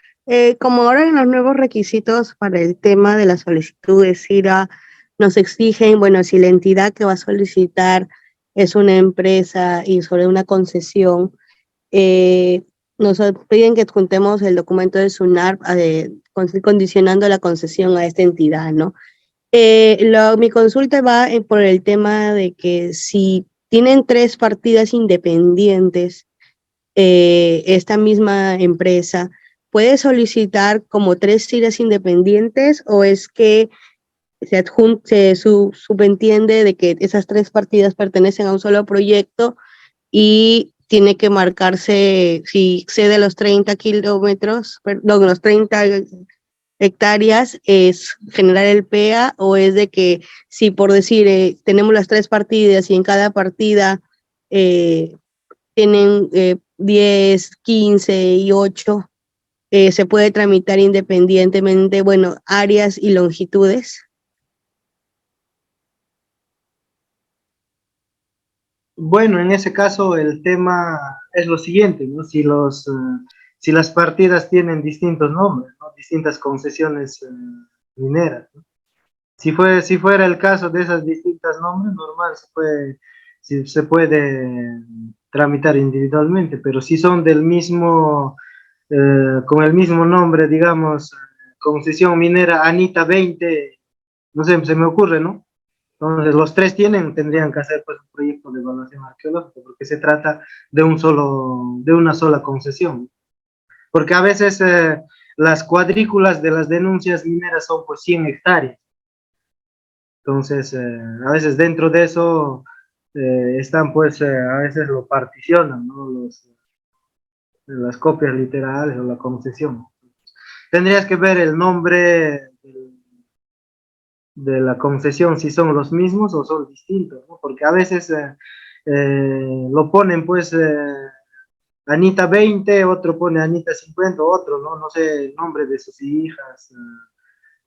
Como ahora en los nuevos requisitos para el tema de la solicitud de CIRA nos exigen, bueno, si la entidad que va a solicitar es una empresa y sobre una concesión, nos piden que adjuntemos el documento de SUNAR condicionando la concesión a esta entidad, ¿no? Mi consulta va por el tema de que si tienen 3 partidas independientes, esta misma empresa puede solicitar como 3 tiras independientes, o es que se subentiende de que esas 3 partidas pertenecen a un solo proyecto y tiene que marcarse si excede los 30 kilómetros, perdón, los 30 hectáreas, es generar el PEA, o es de que si por decir tenemos las 3 partidas y en cada partida tienen 10, 15 y 8, se puede tramitar independientemente, bueno, áreas y longitudes. Bueno, en ese caso el tema es lo siguiente, ¿no? Si las partidas tienen distintos nombres, ¿no? Distintas concesiones mineras, ¿no? Si fuera el caso de esas distintas nombres, normal, se puede tramitar individualmente, pero si son del mismo, con el mismo nombre, digamos, concesión minera Anita 20, no sé, se me ocurre, ¿no? Entonces, los 3 tendrían que hacer pues un proyecto de evaluación arqueológica, porque se trata de una sola concesión. Porque a veces las cuadrículas de las denuncias mineras son pues 100 hectáreas. Entonces, a veces dentro de eso están pues, a veces lo particionan, ¿no? Las copias literales o la concesión. Tendrías que ver el nombre de la concesión, si son los mismos o son distintos, ¿no? Porque a veces lo ponen pues Anita 20, otro pone Anita 50, otro, ¿no? No sé el nombre de sus hijas,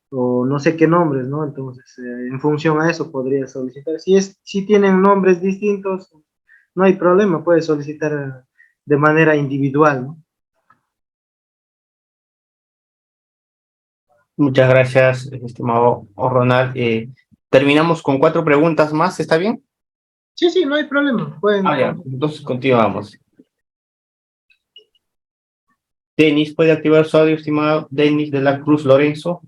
o no sé qué nombres, ¿no? Entonces, en función a eso podría solicitar. Si tienen nombres distintos, no hay problema, puede solicitar de manera individual, ¿no? Muchas gracias, estimado Ronald. Terminamos con 4 preguntas más, ¿está bien? Sí, no hay problema. Pueden... Ya, entonces continuamos. Denis, ¿puede activar su audio, estimado Denis de la Cruz Lorenzo?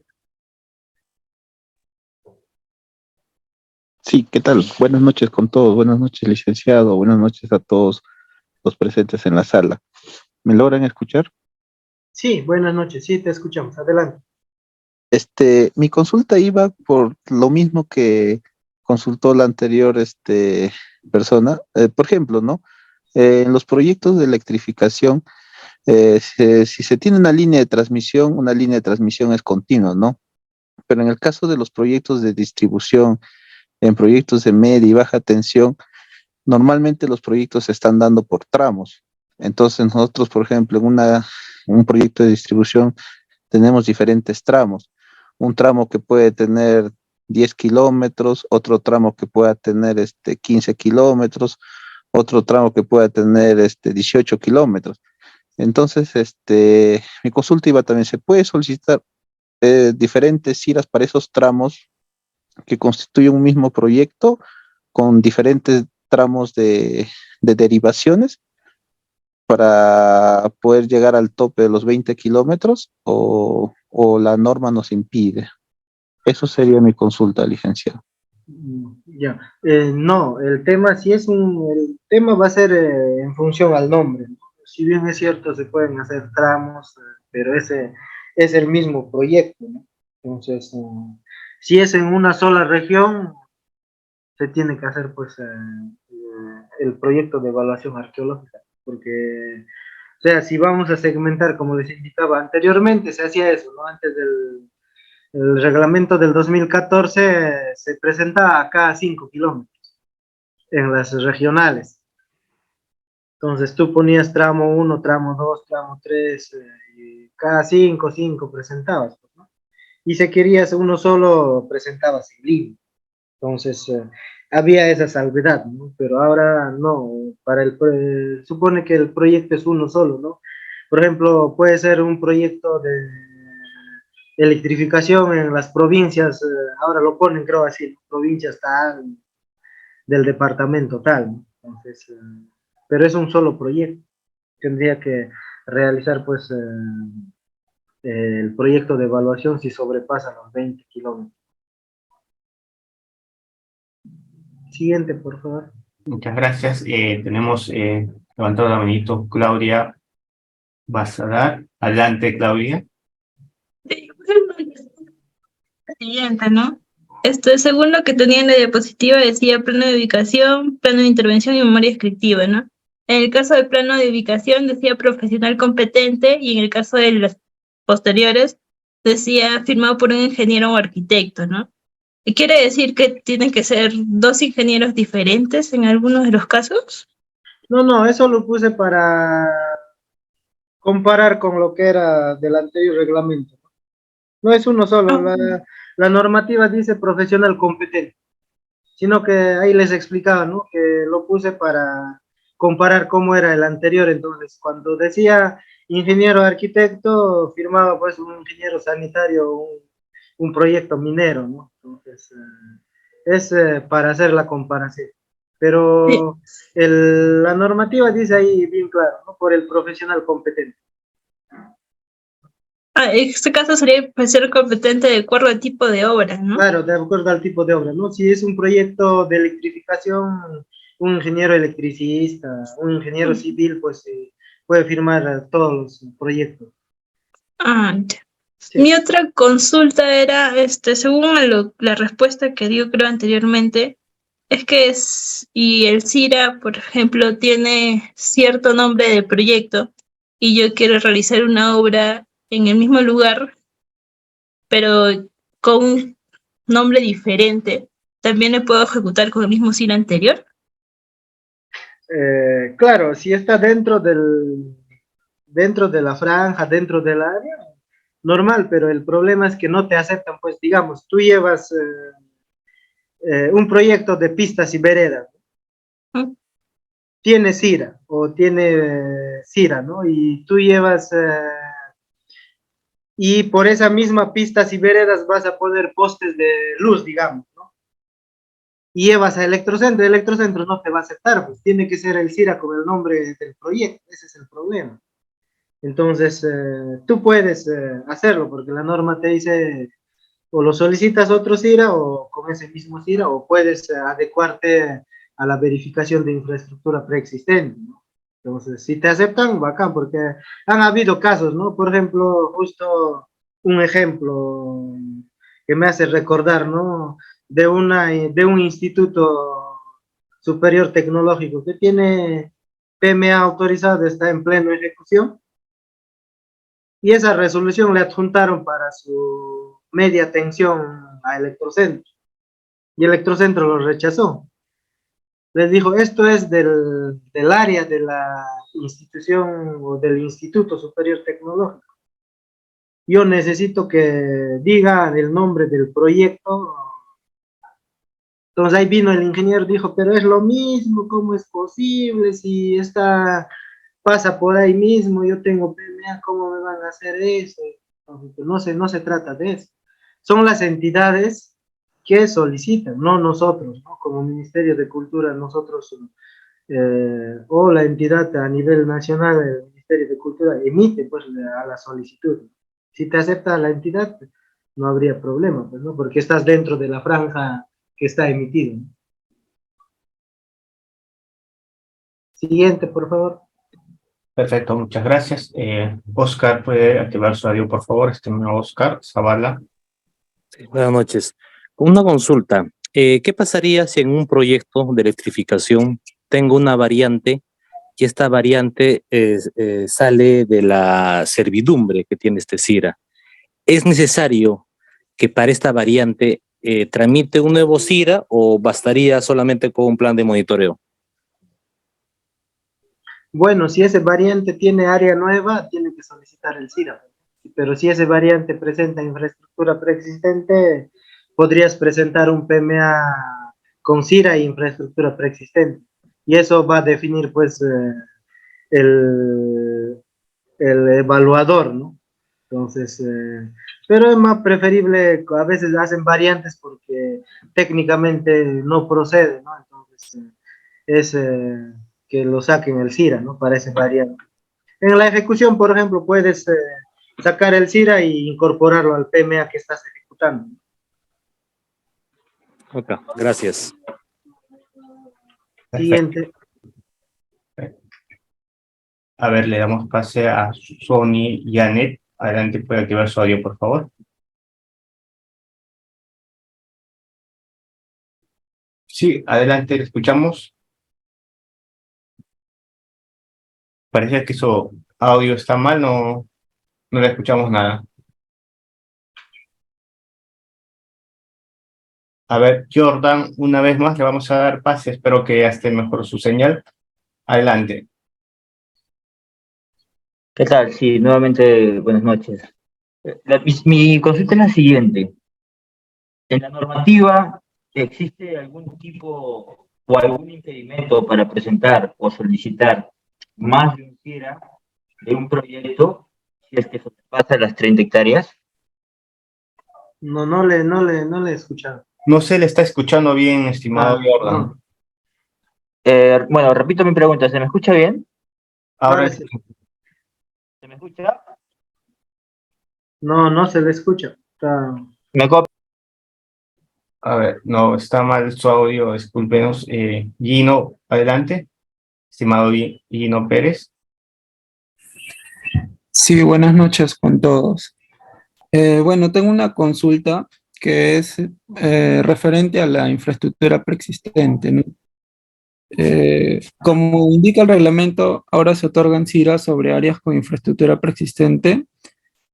Sí, ¿qué tal? Buenas noches con todos, buenas noches, licenciado, buenas noches a todos los presentes en la sala. ¿Me logran escuchar? Sí, buenas noches, sí, te escuchamos, adelante. Mi consulta iba por lo mismo que consultó la anterior persona. Por ejemplo, ¿no? En los proyectos de electrificación, si se tiene una línea de transmisión es continua, ¿no? Pero en el caso de los proyectos de distribución, en proyectos de media y baja tensión, normalmente los proyectos se están dando por tramos. Entonces nosotros, por ejemplo, un proyecto de distribución tenemos diferentes tramos. Un tramo que puede tener 10 kilómetros, otro tramo que pueda tener 15 kilómetros, otro tramo que pueda tener 18 kilómetros. Entonces, mi consulta iba también, ¿se puede solicitar diferentes CIRAs para esos tramos que constituyen un mismo proyecto con diferentes tramos de derivaciones para poder llegar al tope de los 20 kilómetros o la norma nos impide? Eso sería mi consulta, licenciado. Ya, no, el tema el tema va a ser en función al nombre, ¿no? Si bien es cierto, se pueden hacer tramos, pero ese es el mismo proyecto, ¿no? Entonces, si es en una sola región, se tiene que hacer pues el proyecto de evaluación arqueológica, porque, o sea, si vamos a segmentar, como les indicaba anteriormente, se hacía eso, ¿no? Antes del el reglamento del 2014 se presenta a cada 5 kilómetros en las regionales. Entonces tú ponías tramo 1, tramo 2, tramo 3, y cada 5 presentabas, pues, ¿no? Y si querías uno solo, presentabas en línea. Entonces había esa salvedad, ¿no? Pero ahora no, supone que el proyecto es uno solo, ¿no? Por ejemplo, puede ser un proyecto de electrificación en las provincias, ahora lo ponen, creo así, provincias tal, del departamento tal, ¿no? Entonces, pero es un solo proyecto. Tendría que realizar pues el proyecto de evaluación si sobrepasa los 20 kilómetros. Siguiente, por favor. Muchas gracias. Tenemos levantado la manito Claudia Basadar. Adelante, Claudia. Siguiente, ¿no? Según lo que tenía en la diapositiva, decía plano de ubicación, plano de intervención y memoria descriptiva, ¿no? En el caso del plano de ubicación decía profesional competente y en el caso de los posteriores decía firmado por un ingeniero o arquitecto, ¿no? ¿Y quiere decir que tienen que ser dos ingenieros diferentes en algunos de los casos? No, eso lo puse para comparar con lo que era del anterior reglamento. No es uno solo, la normativa dice profesional competente, sino que ahí les explicaba, ¿no? Que lo puse para comparar cómo era el anterior. Entonces, cuando decía ingeniero arquitecto, firmaba pues un ingeniero sanitario, un proyecto minero, ¿no? Entonces, es para hacer la comparación. Pero la normativa dice ahí bien claro, ¿no? Por el profesional competente. En este caso sería ser competente de acuerdo al tipo de obra, ¿no? Claro, de acuerdo al tipo de obra, ¿no? Si es un proyecto de electrificación, un ingeniero electricista, un ingeniero civil, pues puede firmar todos los proyectos. Ya. Sí. Mi otra consulta era, según la respuesta que dio creo anteriormente, es que y el CIRA, por ejemplo, tiene cierto nombre de proyecto y yo quiero realizar una obra en el mismo lugar, pero con un nombre diferente, ¿también le puedo ejecutar con el mismo CIRA anterior? Claro, si está dentro de la franja, dentro del área, normal, pero el problema es que no te aceptan, pues digamos, tú llevas un proyecto de pistas y veredas, tiene CIRA o tiene CIRA, ¿no? Y tú llevas, y por esa misma pistas y veredas vas a poner postes de luz, digamos, ¿no? Y llevas a Electrocentro no te va a aceptar, pues tiene que ser el CIRA con el nombre del proyecto, ese es el problema. Entonces, tú puedes hacerlo, porque la norma te dice, o lo solicitas otro CIRA o con ese mismo CIRA, o puedes adecuarte a la verificación de infraestructura preexistente, ¿no? Entonces, si te aceptan, bacán, porque han habido casos, ¿no? Por ejemplo, justo un ejemplo que me hace recordar, ¿no? De un instituto superior tecnológico que tiene PMA autorizado, está en plena ejecución, y esa resolución le adjuntaron para su media tensión a Electrocentro, y Electrocentro lo rechazó. Les dijo, esto es del área de la institución o del Instituto Superior Tecnológico. Yo necesito que diga el nombre del proyecto. Entonces ahí vino el ingeniero, dijo, pero es lo mismo, ¿cómo es posible? Si pasa por ahí mismo, yo tengo PMA, ¿cómo me van a hacer eso? Entonces, no se trata de eso. Son las entidades que solicitan, no nosotros, ¿no? Como Ministerio de Cultura, nosotros, o la entidad a nivel nacional, el Ministerio de Cultura, emite pues a la solicitud. Si te acepta la entidad, no habría problema, pues, ¿no? Porque estás dentro de la franja que está emitida, ¿no? Siguiente, por favor. Perfecto, muchas gracias. Oscar, ¿puede activar su audio, por favor? Estimado Oscar Zavala. Sí, buenas noches. Una consulta. ¿Qué pasaría si en un proyecto de electrificación tengo una variante y esta variante sale de la servidumbre que tiene este CIRA? ¿Es necesario que para esta variante tramite un nuevo CIRA o bastaría solamente con un plan de monitoreo? Bueno, si ese variante tiene área nueva, tiene que solicitar el CIRA. Pero si ese variante presenta infraestructura preexistente, podrías presentar un PMA con CIRA e infraestructura preexistente. Y eso va a definir, pues, el evaluador, ¿no? Entonces, pero es más preferible, a veces hacen variantes porque técnicamente no procede, ¿no? Entonces, entonces es que lo saquen el CIRA, ¿no? Para ese variable. En la ejecución, por ejemplo, puedes sacar el CIRA e incorporarlo al PMA que estás ejecutando. Ok, gracias. Siguiente. A ver, le damos pase a Sony Janet. Adelante, puede activar su audio, por favor. Sí, adelante, le escuchamos. Parece que su audio está mal, no le escuchamos nada. A ver, Jordan, una vez más le vamos a dar pase, espero que ya esté mejor su señal. Adelante. ¿Qué tal? Sí, nuevamente, buenas noches. Mi consulta es la siguiente. ¿En la normativa existe algún tipo o algún impedimento para presentar o solicitar más de un CIRA de un proyecto si es que sobrepasa las 30 hectáreas? No le he escuchado. No se le está escuchando bien, estimado Jordan. No. Bueno, repito mi pregunta, ¿se me escucha bien? Ahora sí. ¿Se me escucha? No se le escucha. Me copio. A ver, no, está mal su audio, discúlpenos. Gino, adelante. Estimado Gino Pérez. Sí, buenas noches con todos. Bueno, tengo una consulta que es referente a la infraestructura preexistente, ¿no? Como indica el reglamento, ahora se otorgan CIRA sobre áreas con infraestructura preexistente.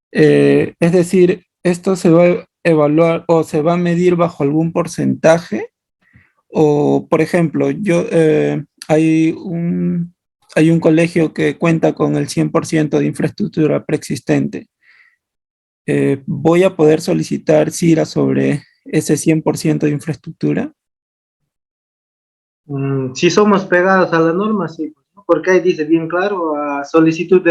Es decir, ¿esto se va a evaluar o se va a medir bajo algún porcentaje? O, por ejemplo, hay un colegio que cuenta con el 100% de infraestructura preexistente. ¿Voy a poder solicitar CIRA sobre ese 100% de infraestructura? Si somos pegados a la norma, sí, pues, ¿no? Porque ahí dice bien claro, a solicitud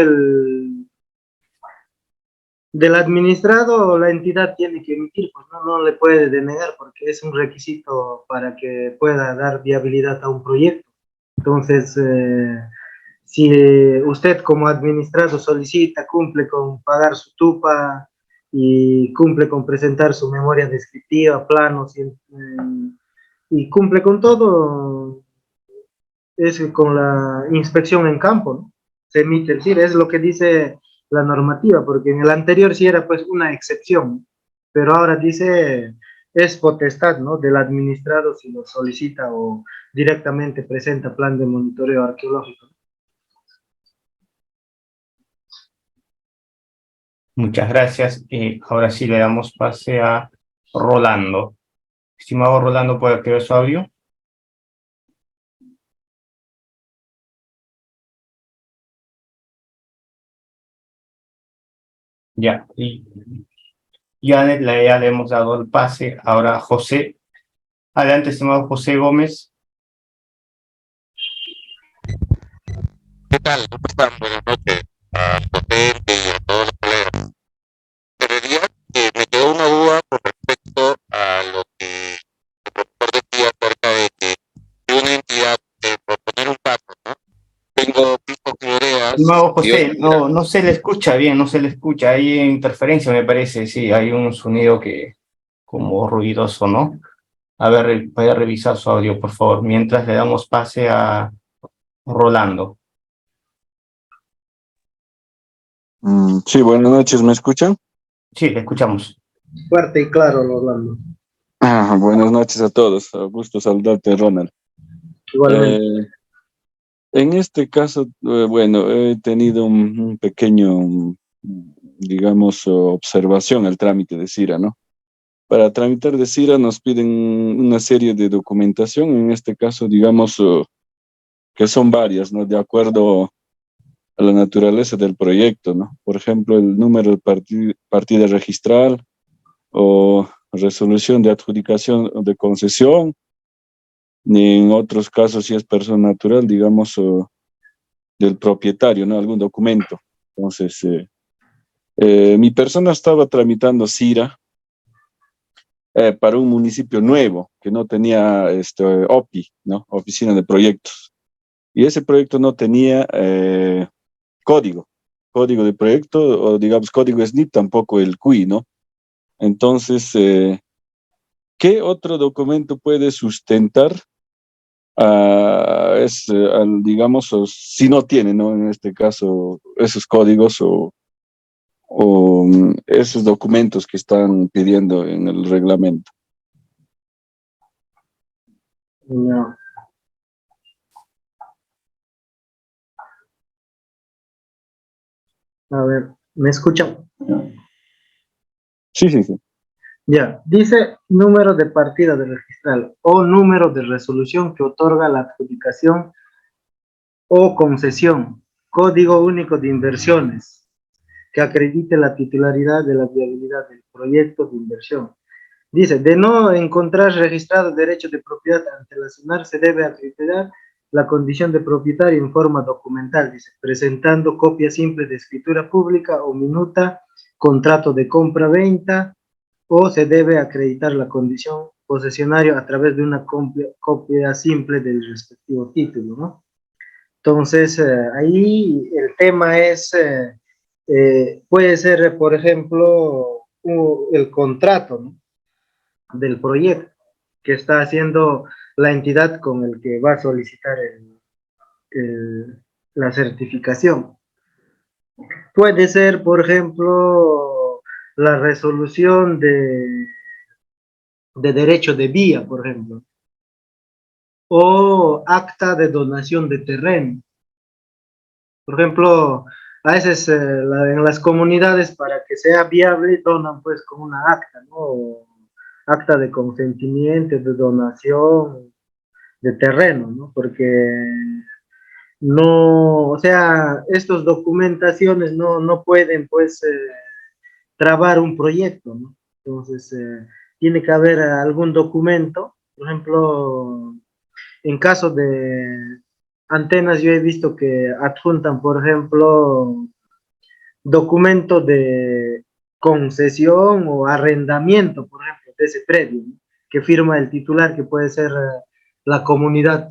del administrado, la entidad tiene que emitir, pues no le puede denegar porque es un requisito para que pueda dar viabilidad a un proyecto. Entonces, si usted como administrado solicita, cumple con pagar su TUPA y cumple con presentar su memoria descriptiva, planos y cumple con todo, es con la inspección en campo, ¿no? Se emite el CIR, es lo que dice la normativa, porque en el anterior sí era pues una excepción, pero ahora dice es potestad, ¿no? Del administrado si lo solicita o directamente presenta plan de monitoreo arqueológico. Muchas gracias. Ahora sí le damos pase a Rolando. Estimado Rolando, ¿puede activar su audio? Ya, y ya le hemos dado el pase. Ahora José. Adelante, estimado José Gómez. ¿Qué tal? ¿Cómo están? Buenas noches a José y a todos los colegas. Pero diría que me quedó una duda con respecto a lo que el profesor decía acerca de que si una entidad, por poner un caso, ¿no? Tengo picos y veredas. Estimado José, no se le escucha bien, no se le escucha. Hay interferencia, me parece. Sí, hay un sonido que como ruidoso, ¿no? A ver, puede revisar su audio, por favor, mientras le damos pase a Rolando. Sí, buenas noches, ¿me escuchan? Sí, le escuchamos. Fuerte y claro, Orlando. Buenas noches a todos, gusto saludarte, Ronald. Igualmente. En este caso, bueno, he tenido un pequeño, digamos, observación al trámite de CIRA, ¿no? Para tramitar de CIRA nos piden una serie de documentación, en este caso, digamos, que son varias, ¿no? De acuerdo a la naturaleza del proyecto, ¿no? Por ejemplo, el número de partida registral o resolución de adjudicación o de concesión, ni en otros casos, si es persona natural, digamos, del propietario, ¿no? Algún documento. Entonces, mi persona estaba tramitando CIRA para un municipio nuevo que no tenía OPI, ¿no? Oficina de Proyectos. Y ese proyecto no tenía código de proyecto, o digamos código SNIP, tampoco el CUI, ¿no? Entonces, ¿qué otro documento puede sustentar, digamos, si no tiene, ¿no? En este caso, esos códigos o esos documentos que están pidiendo en el reglamento? No. A ver, ¿me escuchan? Sí, sí, sí. Ya, dice número de partida de registral o número de resolución que otorga la adjudicación o concesión, código único de inversiones, que acredite la titularidad de la viabilidad del proyecto de inversión. Dice, de no encontrar registrado derecho de propiedad ante la SUNAR, se debe acreditar la condición de propietario en forma documental, dice, presentando copia simple de escritura pública o minuta, contrato de compra-venta, o se debe acreditar la condición posesionario a través de una copia simple del respectivo título, ¿no? Entonces, ahí el tema es, puede ser, por ejemplo, el contrato, ¿no? Del proyecto que está haciendo la entidad con el que va a solicitar la certificación. Puede ser, por ejemplo, la resolución de derecho de vía, por ejemplo, o acta de donación de terreno. Por ejemplo, a veces en las comunidades, para que sea viable, donan pues con una acta, ¿no? O acta de consentimiento, de donación de terreno, ¿no? Porque no, o sea, estas documentaciones no pueden pues trabar un proyecto, ¿no? Entonces, tiene que haber algún documento, por ejemplo, en caso de antenas, yo he visto que adjuntan, por ejemplo, documento de concesión o arrendamiento, por ejemplo, de ese predio, ¿no? Que firma el titular, que puede ser la comunidad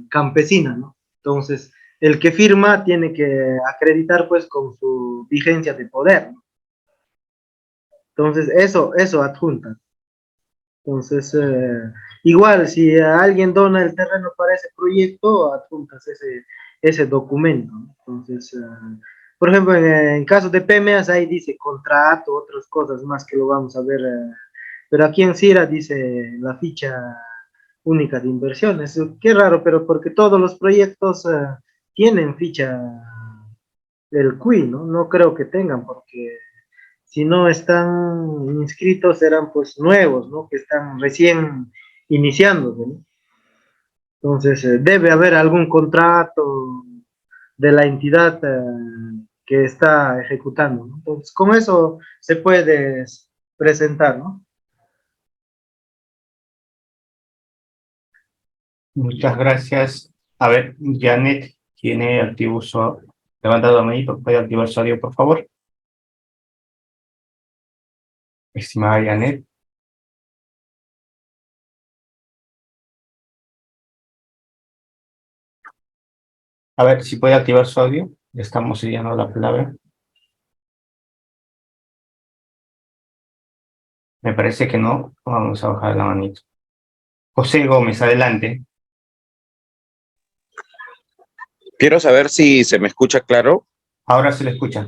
campesina, ¿no? Entonces, el que firma tiene que acreditar pues con su vigencia de poder, ¿no? Entonces, eso adjunta. Entonces, igual, si alguien dona el terreno para ese proyecto, adjuntas ese documento, ¿no? Entonces, por ejemplo, en caso de PMEAS, ahí dice contrato, otras cosas más que lo vamos a ver, pero aquí en CIRA dice la ficha única de inversiones. Qué raro, pero porque todos los proyectos tienen ficha del CUI, ¿no? No creo que tengan, porque si no están inscritos, serán pues nuevos, ¿no? Que están recién iniciando, ¿no? Entonces, debe haber algún contrato de la entidad que está ejecutando, ¿no? Entonces, con eso se puede presentar, ¿no? Muchas gracias. A ver, Janet tiene activo su levantado la manito, puede activar su audio, por favor. Estimada Janet. A ver si puede activar su audio. Le estamos siguiendo la palabra. Me parece que no. Vamos a bajar la manito. José Gómez, adelante. Quiero saber si se me escucha claro. Ahora se le escucha.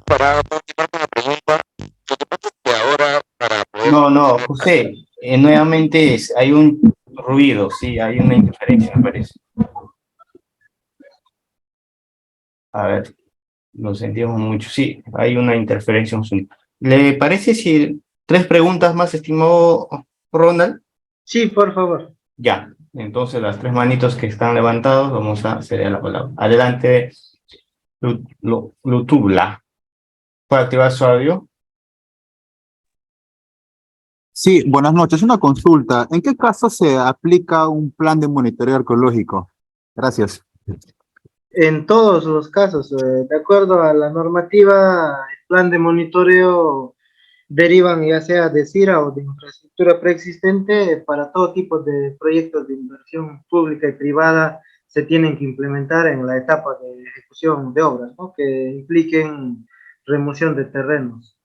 Para continuar con la pregunta, lo que pasa es que ahora para poder... No, José, nuevamente hay un ruido, sí, hay una interferencia, me parece. A ver, lo sentimos mucho. Sí, hay una interferencia. ¿Le parece si 3 preguntas más, estimado Ronald? Sí, por favor. Ya, entonces las 3 manitos que están levantados, vamos a ceder la palabra. Adelante, Lutubla. ¿Puede activar su audio? Sí, buenas noches. Una consulta. ¿En qué caso se aplica un plan de monitoreo arqueológico? Gracias. En todos los casos, de acuerdo a la normativa, el plan de monitoreo derivan ya sea de CIRA o de infraestructura preexistente. Para todo tipo de proyectos de inversión pública y privada se tienen que implementar en la etapa de ejecución de obras, ¿no? Que impliquen remoción de terrenos.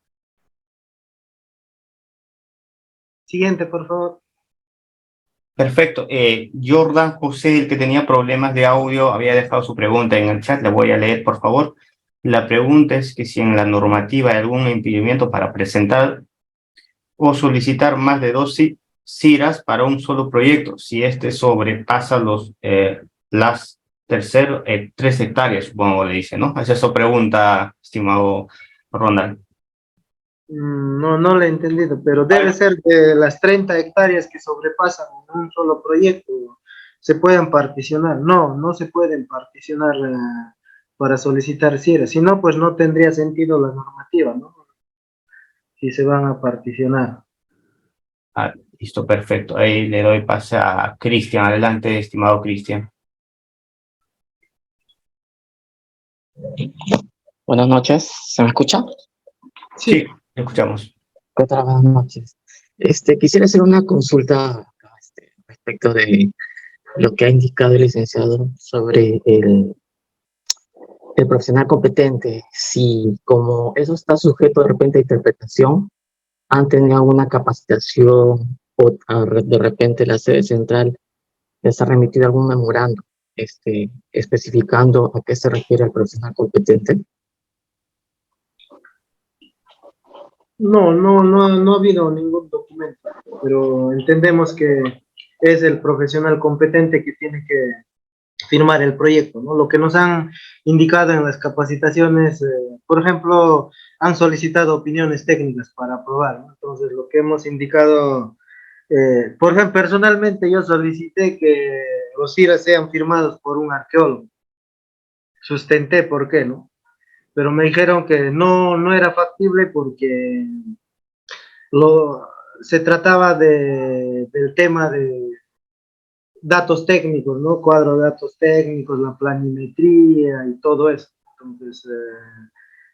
Siguiente, por favor. Perfecto. Jordan José, el que tenía problemas de audio, había dejado su pregunta en el chat. Le voy a leer, por favor. La pregunta es que si en la normativa hay algún impedimento para presentar o solicitar más de 2 CIRAs para un solo proyecto, si este sobrepasa las 3 hectáreas, supongo le dice, ¿no? Esa es su pregunta, estimado Ronald. No, no lo he entendido, pero debe ser de las 30 hectáreas que sobrepasan en un solo proyecto, se pueden particionar. No, no se pueden particionar para solicitar CIRA, si no, pues no tendría sentido la normativa, ¿no? Si se van a particionar. Ah, listo, perfecto. Ahí le doy pase a Cristian. Adelante, estimado Cristian. Buenas noches, ¿se me escucha? Sí, escuchamos. ¿Qué tal? Buenas noches. Quisiera hacer una consulta respecto de lo que ha indicado el licenciado sobre el profesional competente. Si como eso está sujeto de repente a interpretación, han tenido alguna capacitación o de repente la sede central les ha remitido algún memorando especificando a qué se refiere el profesional competente. No ha habido ningún documento, pero entendemos que es el profesional competente que tiene que firmar el proyecto, ¿no? Lo que nos han indicado en las capacitaciones, por ejemplo, han solicitado opiniones técnicas para aprobar, ¿no? Entonces, lo que hemos indicado, por ejemplo, personalmente yo solicité que los CIRA sean firmados por un arqueólogo. Sustenté por qué, ¿no? Pero me dijeron que no era factible porque se trataba del tema de datos técnicos, ¿no? Cuadro de datos técnicos, la planimetría y todo eso. Entonces,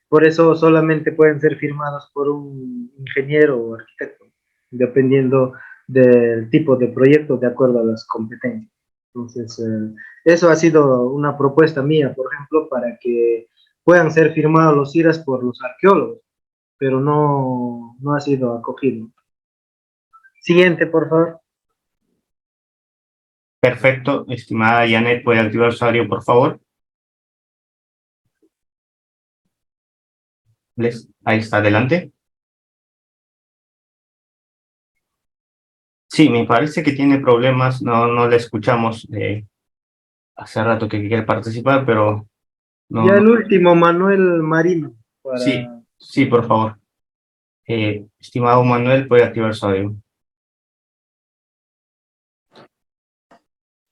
por eso solamente pueden ser firmados por un ingeniero o arquitecto, dependiendo del tipo de proyecto, de acuerdo a las competencias. Entonces, eso ha sido una propuesta mía, por ejemplo, para que puedan ser firmados los CIRAs por los arqueólogos, pero no ha sido acogido. Siguiente, por favor. Perfecto. Estimada Janet, ¿puede activar su audio, por favor? Ahí está, adelante. Sí, me parece que tiene problemas, no le escuchamos. Hace rato que quiere participar, pero no. Ya el último, Manuel Marino. Sí, por favor. Estimado Manuel, puede activar su audio.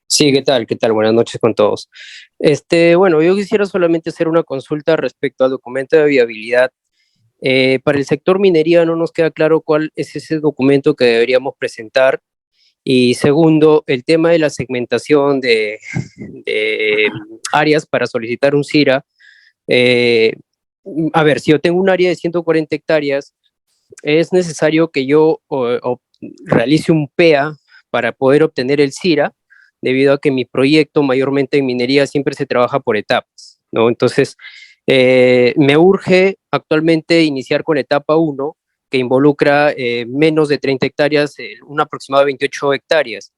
Sí, ¿qué tal? ¿Qué tal? Buenas noches con todos. Bueno, yo quisiera solamente hacer una consulta respecto al documento de viabilidad. Para el sector minería no nos queda claro cuál es ese documento que deberíamos presentar. Y segundo, el tema de la segmentación de áreas para solicitar un CIRA. A ver, si yo tengo un área de 140 hectáreas, es necesario que yo realice un PEA para poder obtener el CIRA, debido a que mi proyecto mayormente en minería siempre se trabaja por etapas, ¿no? Entonces, me urge actualmente iniciar con etapa 1, que involucra menos de 30 hectáreas, un aproximado de 28 hectáreas.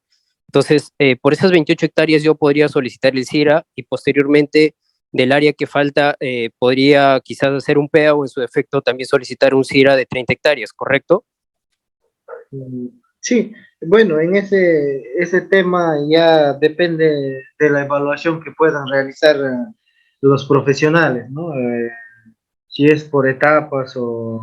Entonces, por esas 28 hectáreas yo podría solicitar el CIRA y posteriormente del área que falta podría quizás hacer un PEA o en su defecto también solicitar un CIRA de 30 hectáreas, ¿correcto? Sí, bueno, en ese tema ya depende de la evaluación que puedan realizar los profesionales, ¿no? Si es por etapas o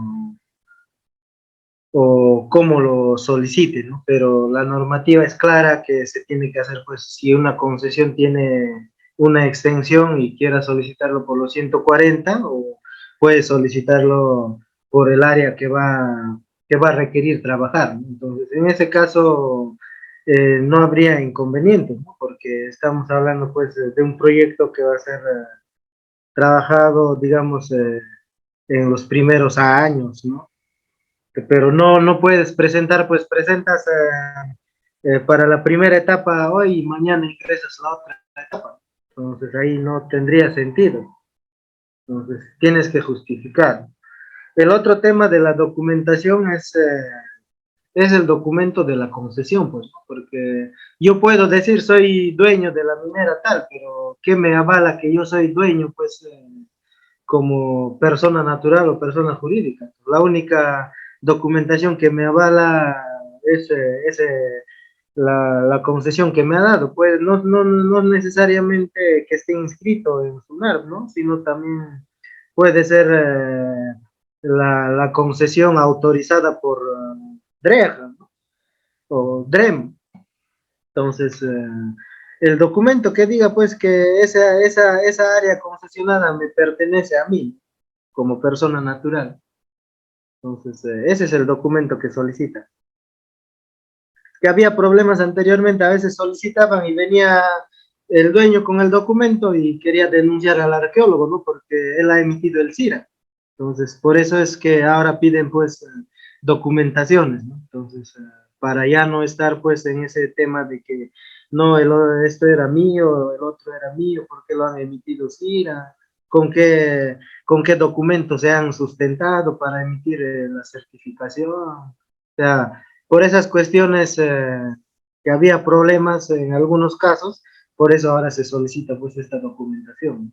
cómo lo soliciten, ¿no? Pero la normativa es clara que se tiene que hacer, pues, si una concesión tiene una extensión y quiera solicitarlo por los 140, o puede solicitarlo por el área que va a requerir trabajar, ¿no? Entonces, en ese caso, no habría inconveniente, ¿no? Porque estamos hablando, pues, de un proyecto que va a ser trabajado, digamos, en los primeros años, ¿no? pero no puedes presentar, pues presentas para la primera etapa hoy y mañana ingresas a la otra etapa. Entonces ahí no tendría sentido. Entonces tienes que justificar. El otro tema de la documentación es el documento de la concesión, pues, ¿no? Porque yo puedo decir soy dueño de la minera tal, pero ¿qué me avala que yo soy dueño, pues, como persona natural o persona jurídica? La única documentación que me avala es la concesión que me ha dado, pues no necesariamente que esté inscrito en SUNARP, ¿no? Sino también puede ser la concesión autorizada por DREA, ¿no? O DREM. Entonces, el documento que diga pues que esa área concesionada me pertenece a mí como persona natural. Entonces, ese es el documento que solicita. Que había problemas anteriormente, a veces solicitaban y venía el dueño con el documento y quería denunciar al arqueólogo, ¿no? Porque él ha emitido el CIRA. Entonces, por eso es que ahora piden, pues, documentaciones, ¿no? Entonces, para ya no estar, pues, en ese tema de que, no, esto era mío, el otro era mío, ¿por qué lo han emitido CIRA? ¿Con qué documentos se han sustentado para emitir la certificación? O sea, por esas cuestiones que había problemas en algunos casos, por eso ahora se solicita, pues, esta documentación.